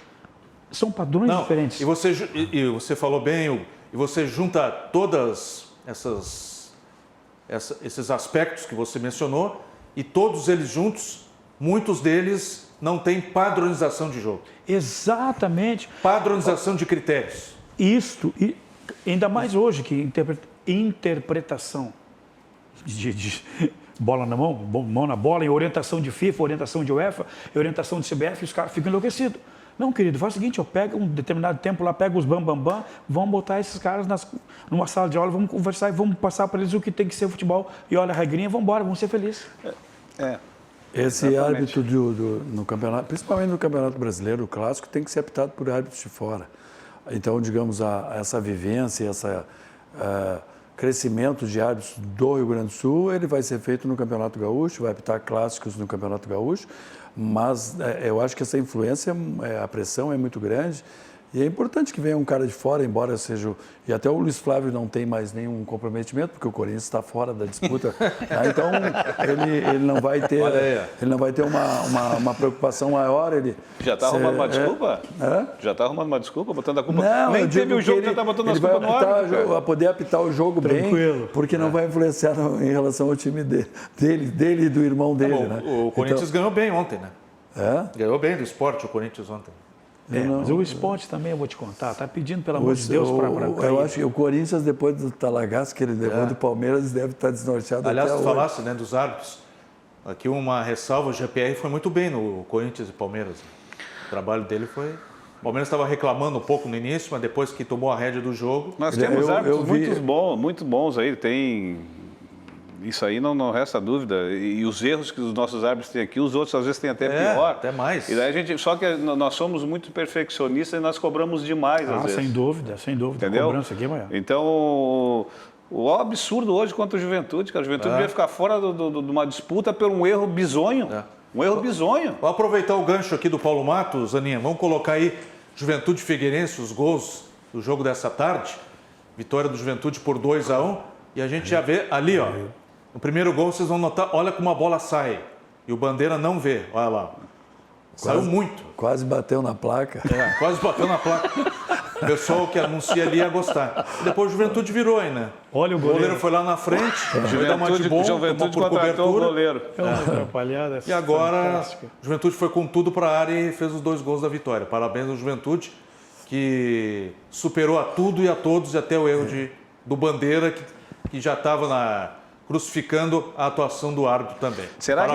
São padrões diferentes. E você falou bem, Hugo, e você junta todas esses aspectos que você mencionou, e todos eles juntos, muitos deles não têm padronização de jogo. Exatamente. Padronização de critérios. Isto, e ainda mais hoje, que interpretação de bola na mão, mão na bola, em orientação de FIFA, orientação de UEFA, orientação de CBF, os caras ficam enlouquecidos. Não, querido, faz o seguinte, eu pego um determinado tempo lá, pego os bambambam, vamos botar esses caras numa sala de aula, vamos conversar e vamos passar para eles o que tem que ser futebol. E olha a regrinha, vamos embora, vamos ser felizes. Esse árbitro no campeonato, principalmente no Campeonato Brasileiro, o clássico, tem que ser apitado por árbitros de fora. Então, digamos, essa vivência, crescimento de árbitros do Rio Grande do Sul, ele vai ser feito no Campeonato Gaúcho, vai apitar clássicos no Campeonato Gaúcho, mas eu acho que essa influência, a pressão é muito grande. E é importante que venha um cara de fora, embora seja... E até o Luiz Flávio não tem mais nenhum comprometimento, porque o Corinthians está fora da disputa. Então, ele não vai ter, uma preocupação maior. Já está arrumando uma desculpa? Já está arrumando uma desculpa, botando a culpa? Não, nem teve o jogo que já está botando a culpa no árbitro. Vai poder apitar o jogo Tranquilo. bem, porque não vai influenciar em relação ao time dele e do irmão dele. Né? O Corinthians ganhou bem ontem, né? Ganhou bem do Sport o Corinthians ontem. Mas o Sport também, eu vou te contar, está pedindo, pelo amor de Deus, para eu acho que o Corinthians, depois do talagaço que ele levou do Palmeiras, deve estar desnorteado. Aliás, até tu falasse, né, dos árbitros. Aqui uma ressalva, o GPR foi muito bem no Corinthians e Palmeiras. O trabalho dele foi... O Palmeiras estava reclamando um pouco no início, mas depois que tomou a rédea do jogo... Nós temos árbitros muito bons aí, tem... Isso aí não resta dúvida. E os erros que os nossos árbitros têm aqui, os outros às vezes têm até pior. Até mais. E daí só que nós somos muito perfeccionistas e nós cobramos demais às vezes. Sem dúvida. Entendeu? Cobrança aqui, maior. Então, o absurdo hoje contra a Juventude, que a Juventude devia ficar fora de uma disputa por um erro bizonho. Um erro bizonho. Vou aproveitar o gancho aqui do Paulo Matos, Aninha. Vamos colocar aí Juventude Figueirense, os gols do jogo dessa tarde. Vitória do Juventude por 2-1. E a gente já vê ali, ó. No primeiro gol, vocês vão notar, olha como a bola sai. E o Bandeira não vê, olha lá. Saiu muito. Quase bateu na placa. Quase bateu na placa. O pessoal que anuncia ali ia gostar. E depois o Juventude virou aí, né? Olha o goleiro foi lá na frente, foi dar uma de bom, Juventude por contratou o goleiro. É uma atrapalhada. E agora, fantástica. o Juventude foi com tudo para a área e fez os 2 gols da vitória. Parabéns ao Juventude, que superou a tudo e a todos, e até o erro do Bandeira, que já estava crucificando a atuação do árbitro também. Será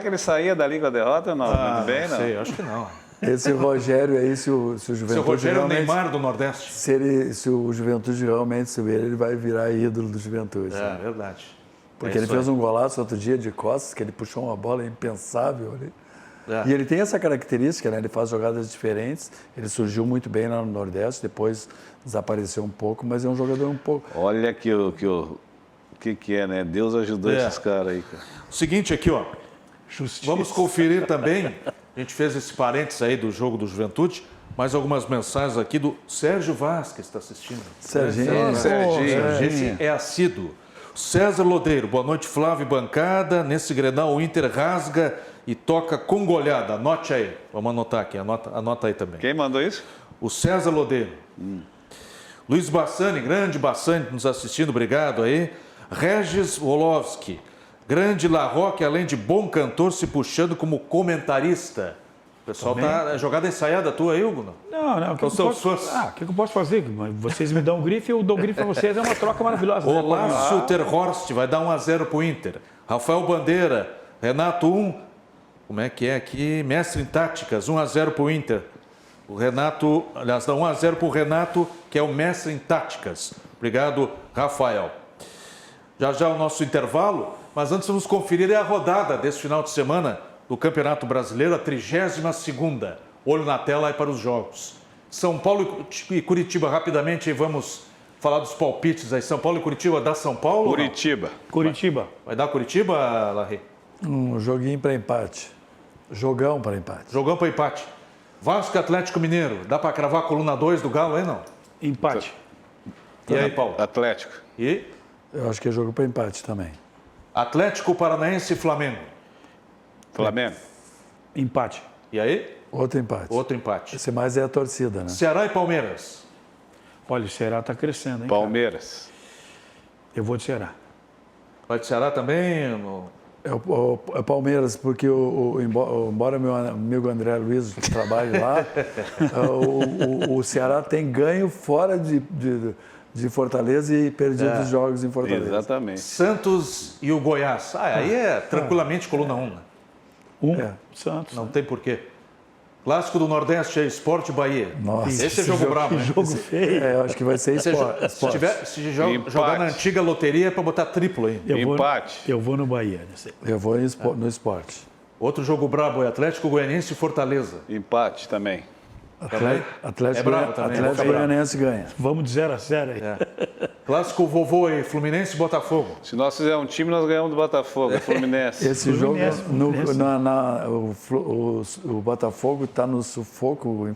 que ele saía dali com a derrota? Não, muito bem, não sei, acho que não. Esse Rogério aí, se o Juventude... Seu Rogério é o realmente, Neymar do Nordeste. se o Juventude realmente subir, ele vai virar ídolo do Juventude. É, verdade. Porque ele fez um golaço outro dia de costas, que ele puxou uma bola impensável ali. E ele tem essa característica, né? Ele faz jogadas diferentes. Ele surgiu muito bem lá no Nordeste, depois desapareceu um pouco, mas é um jogador um pouco... Olha que é, né? Deus ajudou esses caras aí, cara. O seguinte aqui, ó. Justiça. Vamos conferir também, a gente fez esse parênteses aí do jogo do Juventude, mais algumas mensagens aqui do Sérgio Vasquez, está assistindo. Serginho. Esse é assíduo. César Lodeiro, boa noite, Flávio e bancada. Nesse Grenal, o Inter rasga e toca com goleada. Anote aí. Vamos anotar aqui, anota aí também. Quem mandou isso? O César Lodeiro. Luiz Bassani, grande Bassani, nos assistindo, obrigado aí. Regis Wolowski, grande Larroque, além de bom cantor, se puxando como comentarista. O pessoal tá jogada ensaiada tua aí, Hugo? Não. O que eu posso fazer? Vocês me dão um grife, eu dou um grife para vocês. É uma troca maravilhosa. O Lárcio Terhorst vai dar 1-0 para o Inter. Rafael Bandeira, Renato 1. Como é que é aqui? Mestre em táticas, 1-0 para o Inter. O Renato, aliás, dá 1-0 para o Renato, que é o mestre em táticas. Obrigado, Rafael. Já o nosso intervalo, mas antes vamos conferir a rodada desse final de semana do Campeonato Brasileiro, a 32ª. Olho na tela aí para os jogos. São Paulo e Curitiba, rapidamente, aí vamos falar dos palpites aí. São Paulo e Curitiba, dá São Paulo? Curitiba. Vai dar Curitiba, Larry? Um joguinho para empate. Jogão para empate. Jogão para empate. Vasco e Atlético Mineiro, dá para cravar a coluna 2 do Galo aí, não? Empate. E aí, Paulo? Atlético. E? Eu acho que é jogo para empate também. Atlético Paranaense e Flamengo. Flamengo. Empate. E aí? Outro empate. Outro empate. Esse mais é a torcida, né? Ceará e Palmeiras. Olha, o Ceará está crescendo, hein? Palmeiras. Cara? Eu vou de Ceará. Vai de Ceará também? É o Palmeiras, porque embora meu amigo André Luiz trabalhe lá, o Ceará tem ganho fora de Fortaleza e perdido os jogos em Fortaleza. Exatamente. Santos e o Goiás. Aí é tranquilamente coluna 1. Né? Santos. Não tem porquê. Clássico do Nordeste é Sport Bahia. Nossa, esse é jogo brabo, né? Jogo feio. Eu acho que vai ser Sport. Se jogar na antiga loteria é para botar triplo aí. Empate. Eu vou no Bahia. Eu vou no Sport. Outro jogo brabo é Atlético Goianiense e Fortaleza. Empate também. Atlético bravo também. Atlético Goianiense ganha. Vamos de 0 a 0 aí. Clássico vovô aí, Fluminense e Botafogo. Se nós fizermos um time, nós ganhamos do Botafogo, Fluminense. Esse jogo, Fluminense. o Botafogo está no sufoco,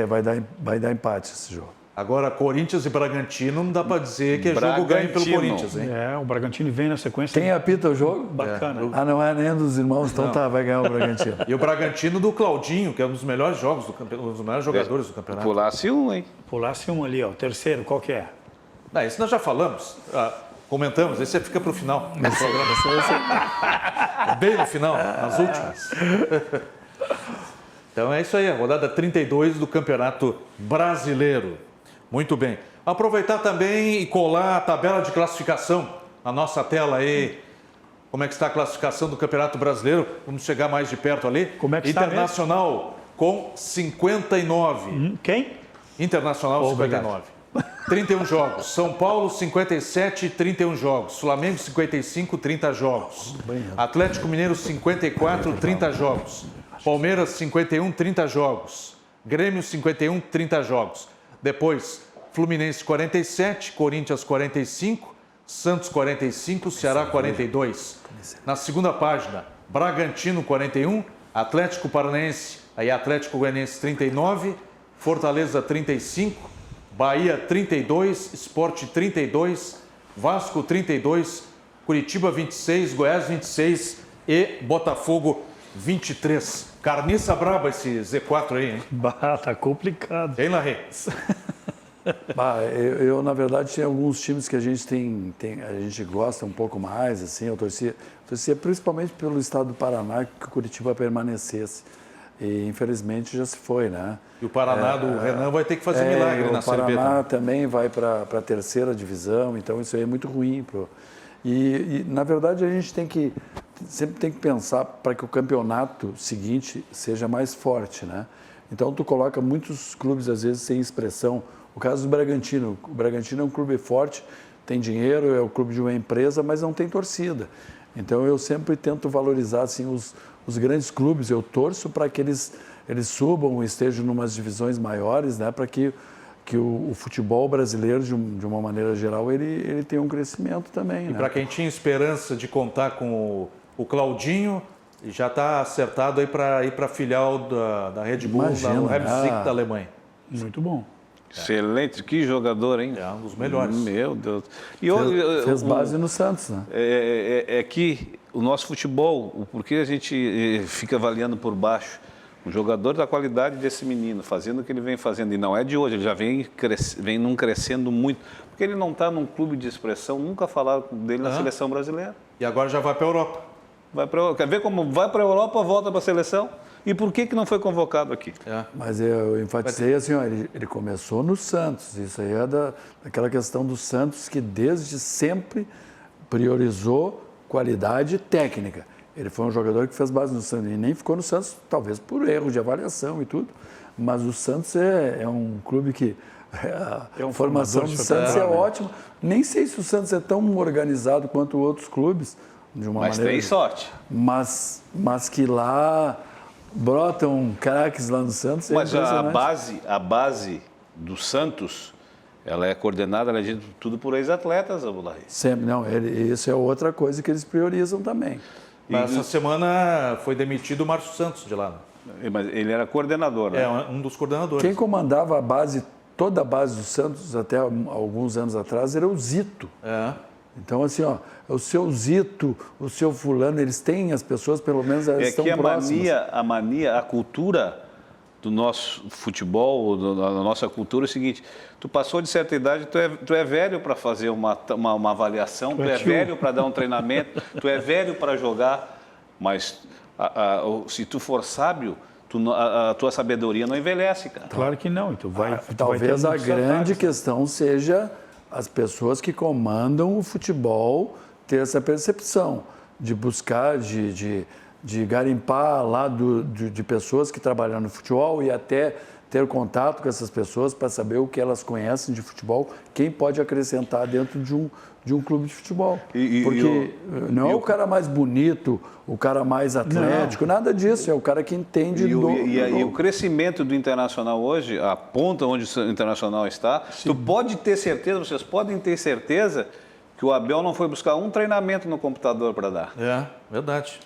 vai dar empate esse jogo. Agora, Corinthians e Bragantino, não dá para dizer que é jogo ganho pelo Corinthians, hein? O Bragantino vem na sequência. Quem apita o jogo? Bacana. Não é nem dos irmãos, então vai ganhar o Bragantino. E o Bragantino do Claudinho, que é um dos melhores jogos do campeonato, um dos melhores jogadores do campeonato. Pulasse um, hein? Pulasse um ali, ó. O terceiro, qual que é? Não, esse nós já falamos, comentamos, esse fica para o final. Bem no final, nas últimas. Então é isso aí, a rodada 32 do Campeonato Brasileiro. Muito bem. Aproveitar também e colar a tabela de classificação na nossa tela aí. Como é que está a classificação do Campeonato Brasileiro? Vamos chegar mais de perto ali. Como é que está Internacional com 59. Quem? Internacional 59. 31 jogos. São Paulo 57, 31 jogos. Flamengo 55, 30 jogos. Atlético Mineiro 54, 30 jogos. Palmeiras 51, 30 jogos. Grêmio 51, 30 jogos. Depois, Fluminense 47, Corinthians 45, Santos 45, Ceará 42. Na segunda página, Bragantino 41, Atlético Paranaense, aí Atlético Goianiense 39, Fortaleza 35, Bahia 32, Sport 32, Vasco 32, Curitiba 26, Goiás 26 e Botafogo 23. Carniça braba esse Z4 aí, hein? Tá complicado. Hein, Larrê? Eu, na verdade, tem alguns times que a gente gosta um pouco mais, assim, eu torcia principalmente pelo estado do Paraná que o Curitiba permanecesse. E, infelizmente, já se foi, né? E o Paraná do Renan vai ter que fazer milagre na Série B. O Paraná também vai para a terceira divisão, então isso aí é muito ruim. E, na verdade, a gente sempre tem que pensar para que o campeonato seguinte seja mais forte, né? Então, tu coloca muitos clubes, às vezes, sem expressão. O caso do Bragantino. O Bragantino é um clube forte, tem dinheiro, é o clube de uma empresa, mas não tem torcida. Então, eu sempre tento valorizar assim, os grandes clubes. Eu torço para que eles subam, estejam em umas divisões maiores, né? Para que o futebol brasileiro, de uma maneira geral, ele tenha um crescimento também. E para quem tinha esperança de contar com o Claudinho, já está acertado aí para ir para a filial da Red Bull, da Leipzig da Alemanha. Muito bom. Excelente, que jogador, hein? É um dos melhores. Meu Deus. E fez base no Santos, né? É que o nosso futebol, porque a gente fica avaliando por baixo, um jogador da qualidade desse menino, fazendo o que ele vem fazendo, e não é de hoje, ele já vem crescendo muito, porque ele não está num clube de expressão, nunca falaram dele na seleção brasileira. E agora já vai para a Europa. Quer ver como vai para a Europa, volta para a seleção? E por que não foi convocado aqui? Mas eu enfatizei assim, ó, ele começou no Santos. Isso aí é daquela questão do Santos que desde sempre priorizou qualidade técnica. Ele foi um jogador que fez base no Santos e nem ficou no Santos, talvez por erro de avaliação e tudo. Mas o Santos é um clube que a formação do Santos é ótima. Nem sei se o Santos é tão organizado quanto outros clubes. Mas tem sorte. Mas que lá brotam craques lá no Santos. Mas a base do Santos, ela é coordenada, ela é tudo por ex-atletas, Abulahi. Sempre, não. Isso é outra coisa que eles priorizam também. Mas essa semana foi demitido o Márcio Santos de lá. Mas ele era coordenador, né? É, um dos coordenadores. Quem comandava toda a base do Santos até alguns anos atrás era o Zito. Então, assim, ó, o seu Zito, o seu fulano, eles têm, as pessoas, pelo menos, elas estão próximas. A cultura do nosso futebol, da nossa cultura é o seguinte: tu passou de certa idade, tu é velho para fazer uma avaliação, tu é velho para dar um treinamento, tu é velho para jogar, mas se tu for sábio, a tua sabedoria não envelhece, cara. Claro que não. Então talvez a grande questão seja as pessoas que comandam o futebol ter essa percepção de buscar, de garimpar lá de pessoas que trabalham no futebol e até ter contato com essas pessoas para saber o que elas conhecem de futebol, quem pode acrescentar dentro de um clube de futebol. Porque não é o cara mais bonito, o cara mais atlético, nada disso, é o cara que entende E o crescimento do Internacional hoje, a ponta onde o Internacional está, tu pode ter certeza, vocês podem ter certeza que o Abel não foi buscar um treinamento no computador para dar. É, verdade.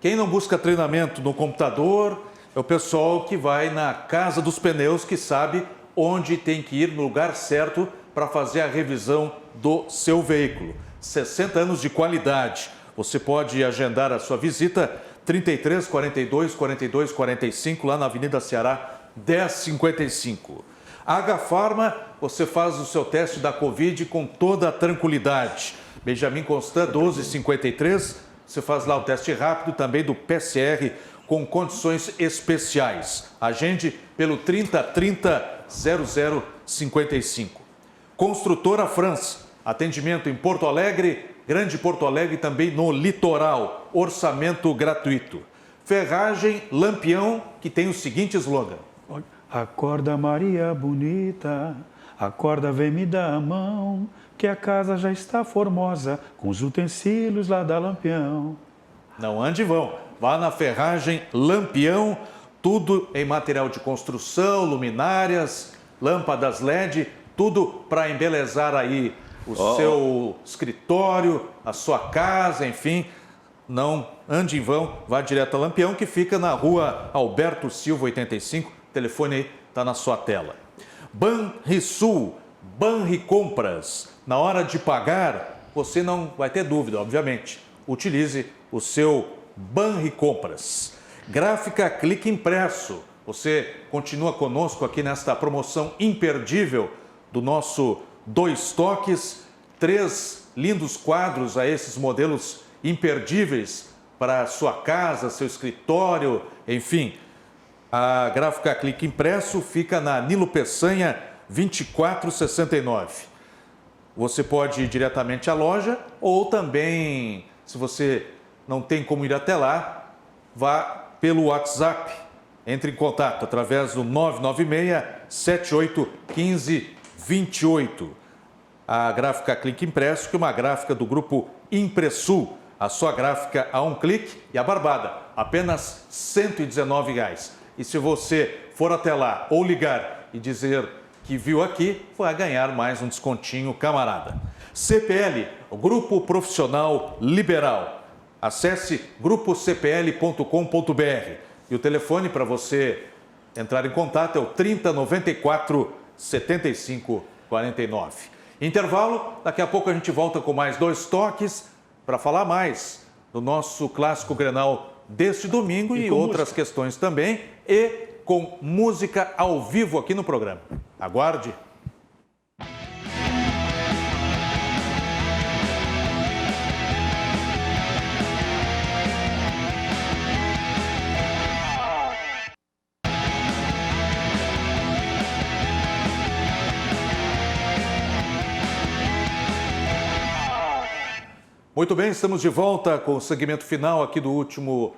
Quem não busca treinamento no computador é o pessoal que vai na Casa dos Pneus, que sabe onde tem que ir no lugar certo para fazer a revisão do seu veículo. 60 anos de qualidade. Você pode agendar a sua visita 33 42 42 45 lá na Avenida Ceará 1055. H-Pharma, você faz o seu teste da Covid com toda a tranquilidade. Benjamin Constant 1253, você faz lá o teste rápido também do PCR com condições especiais. Agende pelo 3030 0055. Construtora France, atendimento em Porto Alegre, Grande Porto Alegre e também no litoral. Orçamento gratuito. Ferragem Lampião, que tem o seguinte slogan: Acorda, Maria bonita, acorda, vem me dar a mão, que a casa já está formosa, com os utensílios lá da Lampião. Não ande em vão, vá na Ferragem Lampião, tudo em material de construção, luminárias, lâmpadas LED, tudo para embelezar aí o seu escritório, a sua casa, enfim. Não ande em vão, vá direto a Lampião, que fica na rua Alberto Silva, 85. O telefone aí está na sua tela. Banrisul, Banricompras. Na hora de pagar, você não vai ter dúvida, obviamente. Utilize o seu Banricompras. Gráfica Clique Impresso. Você continua conosco aqui nesta promoção imperdível do nosso 2 toques. 3 lindos quadros a esses modelos imperdíveis para a sua casa, seu escritório, enfim. A Gráfica Clique Impresso fica na Nilo Peçanha 2469. Você pode ir diretamente à loja ou também, se você não tem como ir até lá, vá pelo WhatsApp. Entre em contato através do 996-781528. A Gráfica Clique Impresso, que é uma gráfica do grupo Impressul. A sua gráfica a um clique e a barbada, apenas R$ 119. E se você for até lá ou ligar e dizer que viu aqui, vai ganhar mais um descontinho, camarada. CPL, Grupo Profissional Liberal. Acesse grupocpl.com.br e o telefone para você entrar em contato é o 3094 7549. Intervalo, daqui a pouco a gente volta com mais 2 toques para falar mais do nosso clássico Grenal deste domingo e outras questões também, e com música ao vivo aqui no programa. Aguarde! Muito bem, estamos de volta com o segmento final aqui do último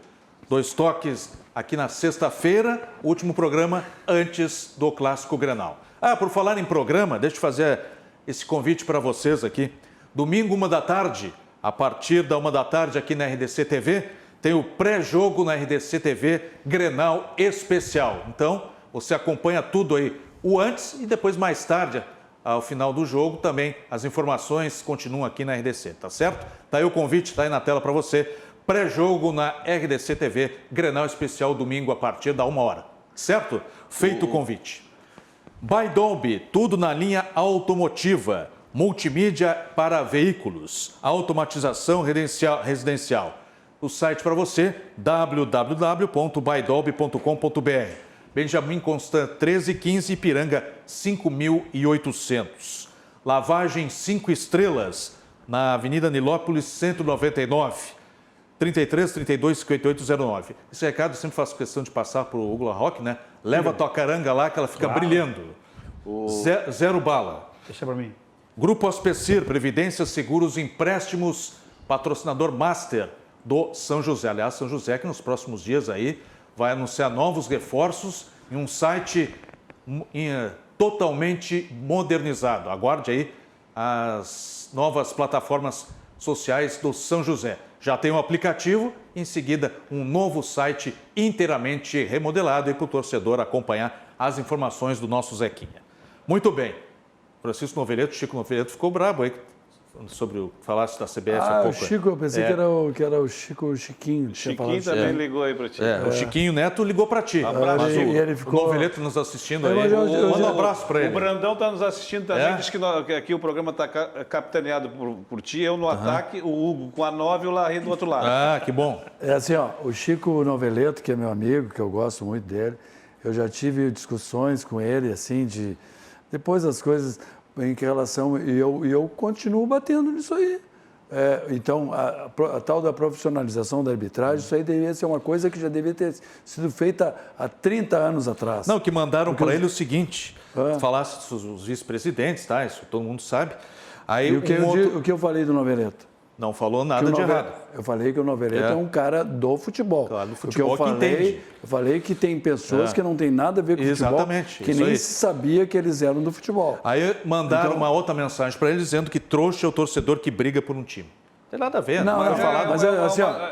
2 toques, aqui na sexta-feira, o último programa antes do Clássico Grenal. Por falar em programa, deixa eu fazer esse convite para vocês aqui. Domingo, 13h, a partir da 13h aqui na RDC TV, tem o pré-jogo na RDC TV Grenal Especial. Então, você acompanha tudo aí, o antes e depois mais tarde, ao final do jogo, também as informações continuam aqui na RDC, tá certo? Tá aí o convite, tá aí na tela para você. Pré-jogo na RDC TV, Grenal Especial, domingo a partir da 1h, certo? Feito o convite. By Dolby, tudo na linha automotiva, multimídia para veículos, automatização residencial. O site para você, www.bydolby.com.br. Benjamin Constant 1315, Ipiranga 5800. Lavagem 5 estrelas, na Avenida Nilópolis 199. 33 32 5809. Esse recado eu sempre faço questão de passar para o Hugo La Roque, né? Leva a tua caranga lá que ela fica brilhando. Zero bala. Deixa para mim. Grupo Aspecir, Previdência, Seguros, Empréstimos, patrocinador master do São José. Aliás, São José que nos próximos dias aí vai anunciar novos reforços em um site totalmente modernizado. Aguarde aí as novas plataformas sociais do São José. Já tem um aplicativo, em seguida um novo site inteiramente remodelado e para o torcedor acompanhar as informações do nosso Zequinha. Muito bem. Francisco Noveleto, Chico Noveleto ficou brabo aí sobre o que falasse da CBF há pouco. O Chico, eu pensei que era o Chiquinho. Chiquinho também ligou aí para ti. O Chiquinho Neto ligou para ti. Mas o Noveleto nos assistindo aí. Manda um abraço para ele. O Brandão está nos assistindo também, diz que aqui o programa está capitaneado por ti, eu no ataque, o Hugo com a 9 e o Larry do outro lado. Ah, que bom. É assim, ó, o Chico Noveleto, que é meu amigo, que eu gosto muito dele, eu já tive discussões com ele, assim, depois das coisas em que relação, e eu continuo batendo nisso aí. Então, a tal da profissionalização da arbitragem, isso aí deveria ser uma coisa que já devia ter sido feita há 30 anos atrás. Não, que mandaram para ele o seguinte, falasse dos vice-presidentes, tá? Isso todo mundo sabe. Aí E o que eu falei do Noveleto? Não falou nada de errado. Eu falei que o Noveleto é um cara do futebol. Claro, do futebol que entende. Eu falei que tem pessoas que não tem nada a ver com Exatamente, futebol, que nem se sabia que eles eram do futebol. Aí mandaram uma outra mensagem para ele dizendo que trouxa é o torcedor que briga por um time. Não tem nada a ver. Não,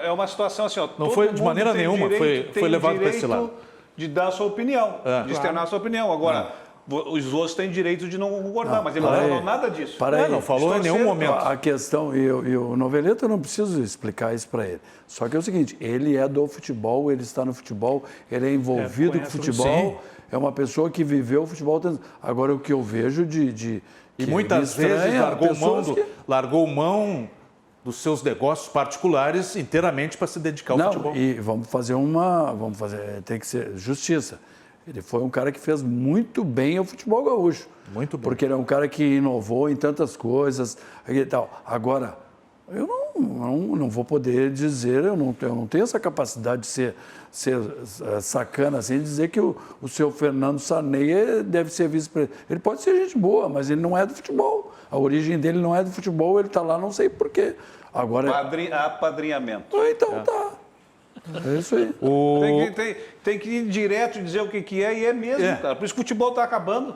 é uma situação assim, ó. Não foi de maneira nenhuma, foi levado para esse lado. De dar a sua opinião, de externar a sua opinião. Agora, os outros têm direito de não concordar, mas ele não falou nada disso. Não falou em nenhum momento. A questão, e o Noveleto, eu não preciso explicar isso para ele. Só que é o seguinte, ele é do futebol, ele está no futebol, ele é envolvido com o futebol, é uma pessoa que viveu o futebol. Agora, o que eu vejo E muitas vezes largou mão dos seus negócios particulares inteiramente para se dedicar ao futebol. E tem que ser justiça. Ele foi um cara que fez muito bem ao futebol gaúcho. Muito bem. Porque ele é um cara que inovou em tantas coisas e tal. Agora, eu não vou poder dizer, eu não tenho essa capacidade de ser sacana assim, dizer que o seu Fernando Sarney deve ser vice-presidente. Ele pode ser gente boa, mas ele não é do futebol. A origem dele não é do futebol, ele está lá, não sei porquê. Agora, apadrinhamento. Então tá. É isso aí. Tem que ir direto e dizer o que é, e é mesmo, cara. Por isso que o futebol está acabando.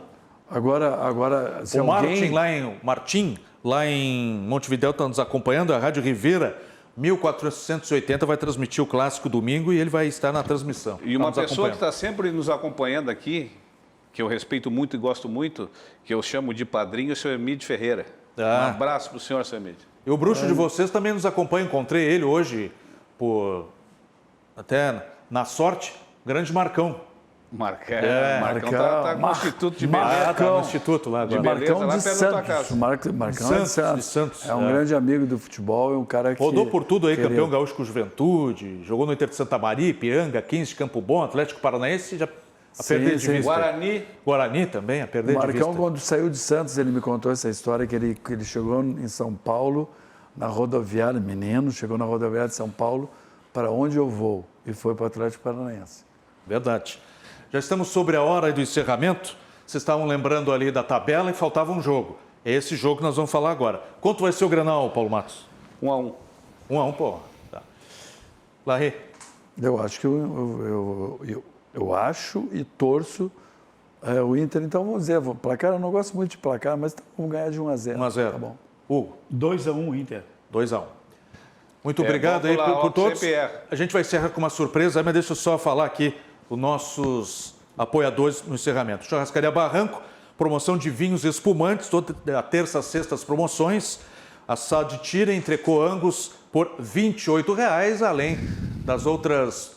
Agora, se o Martim, lá em Montevidéu, está nos acompanhando, a Rádio Ribeira 1480 vai transmitir o Clássico domingo e ele vai estar na transmissão. E uma pessoa que está sempre nos acompanhando aqui, que eu respeito muito e gosto muito, que eu chamo de padrinho, é o senhor Emílio Ferreira. Um abraço para o senhor, senhor Emílio. E o bruxo de vocês também nos acompanha. Encontrei ele hoje, até na sorte, grande Marcão. Marcão está com o Instituto de Beleza. Está no Instituto lá agora. Marcão de Santos. Marcão de Santos. É um grande amigo do futebol, é um cara que... Rodou por tudo aí, campeão gaúcho com Juventude, jogou no Inter de Santa Maria, Ipiranga, 15 de Campo Bom, Atlético Paranaense, já a perder de vista. Guarani também, a perder de vista. Marcão, quando saiu de Santos, ele me contou essa história, que ele chegou em São Paulo, na rodoviária, chegou na rodoviária de São Paulo, para onde eu vou, e foi para o Atlético Paranaense. Verdade. Já estamos sobre a hora do encerramento. Vocês estavam lembrando ali da tabela e faltava um jogo. É esse jogo que nós vamos falar agora. Quanto vai ser o Grenal, Paulo Matos? 1-1. 1-1, pô. Tá. Larry? Eu acho que eu acho e torço o Inter. Então, vamos dizer, placar, eu não gosto muito de placar, mas vamos ganhar de 1-0. 1-0. Tá bom. Hugo? 2-1 Inter. 2-1. Muito obrigado aí por todos. A gente vai encerrar com uma surpresa, mas deixa eu só falar aqui os nossos apoiadores no encerramento. Churrascaria Barranco, promoção de vinhos espumantes, toda a terça a sexta as promoções. Assado de tira, entrecô Angus por R$ 28,00, além das outras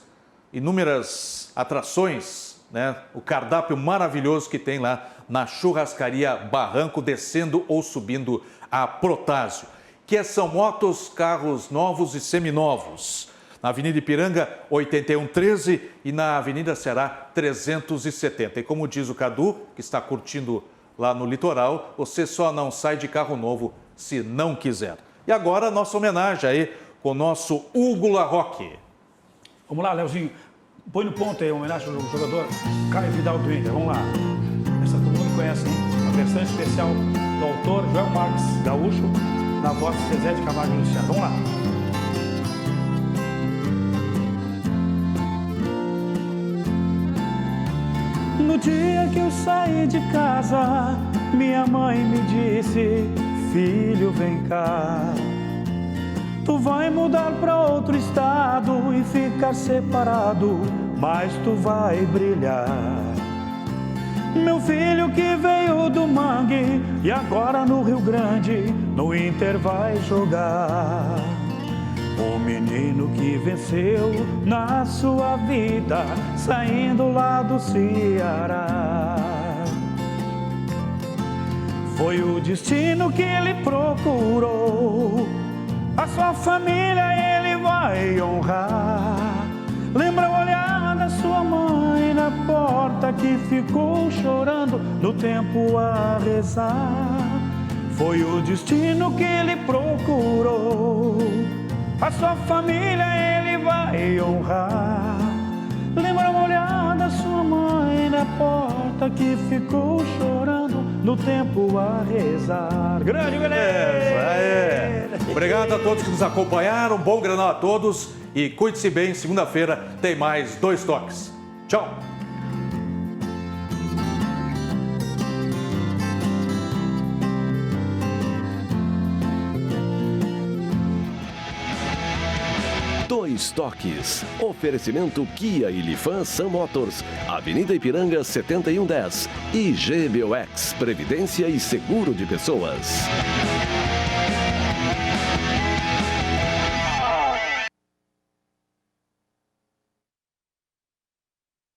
inúmeras atrações, né? O cardápio maravilhoso que tem lá na Churrascaria Barranco, descendo ou subindo a Protásio. Que são motos, carros novos e seminovos. Na Avenida Ipiranga, 8113 e na Avenida Ceará, 370. E como diz o Cadu, que está curtindo lá no litoral, você só não sai de carro novo se não quiser. E agora, nossa homenagem aí com o nosso Hugo Larroque. Vamos lá, Leozinho. Põe no ponto aí, homenagem ao jogador Caio Vidal do Inter. Vamos lá. Essa todo mundo conhece, hein? Uma versão especial do autor Joel Marques Gaúcho, na voz de Zezé de Camargo e Luciano. Vamos lá. No dia que eu saí de casa, minha mãe me disse: filho, vem cá. Tu vai mudar pra outro estado e ficar separado, mas tu vai brilhar. Meu filho que veio do mangue e agora no Rio Grande, no Inter vai jogar. O menino que venceu na sua vida, saindo lá do Ceará. Foi o destino que ele procurou, a sua família ele vai honrar. Lembra o olhar da sua mãe na porta que ficou chorando no tempo a rezar. Foi o destino que ele procurou, a sua família ele vai honrar. Lembra o olhar da sua mãe na porta que ficou chorando no tempo a rezar. Grande beleza! Obrigado a todos que nos acompanharam. Bom Grenal a todos e cuide-se bem. Segunda-feira tem mais 2 Toques. Tchau! Dois Toques. Oferecimento Kia e Lifan Sam Motors, Avenida Ipiranga 7110 e GBOX, Previdência e Seguro de Pessoas.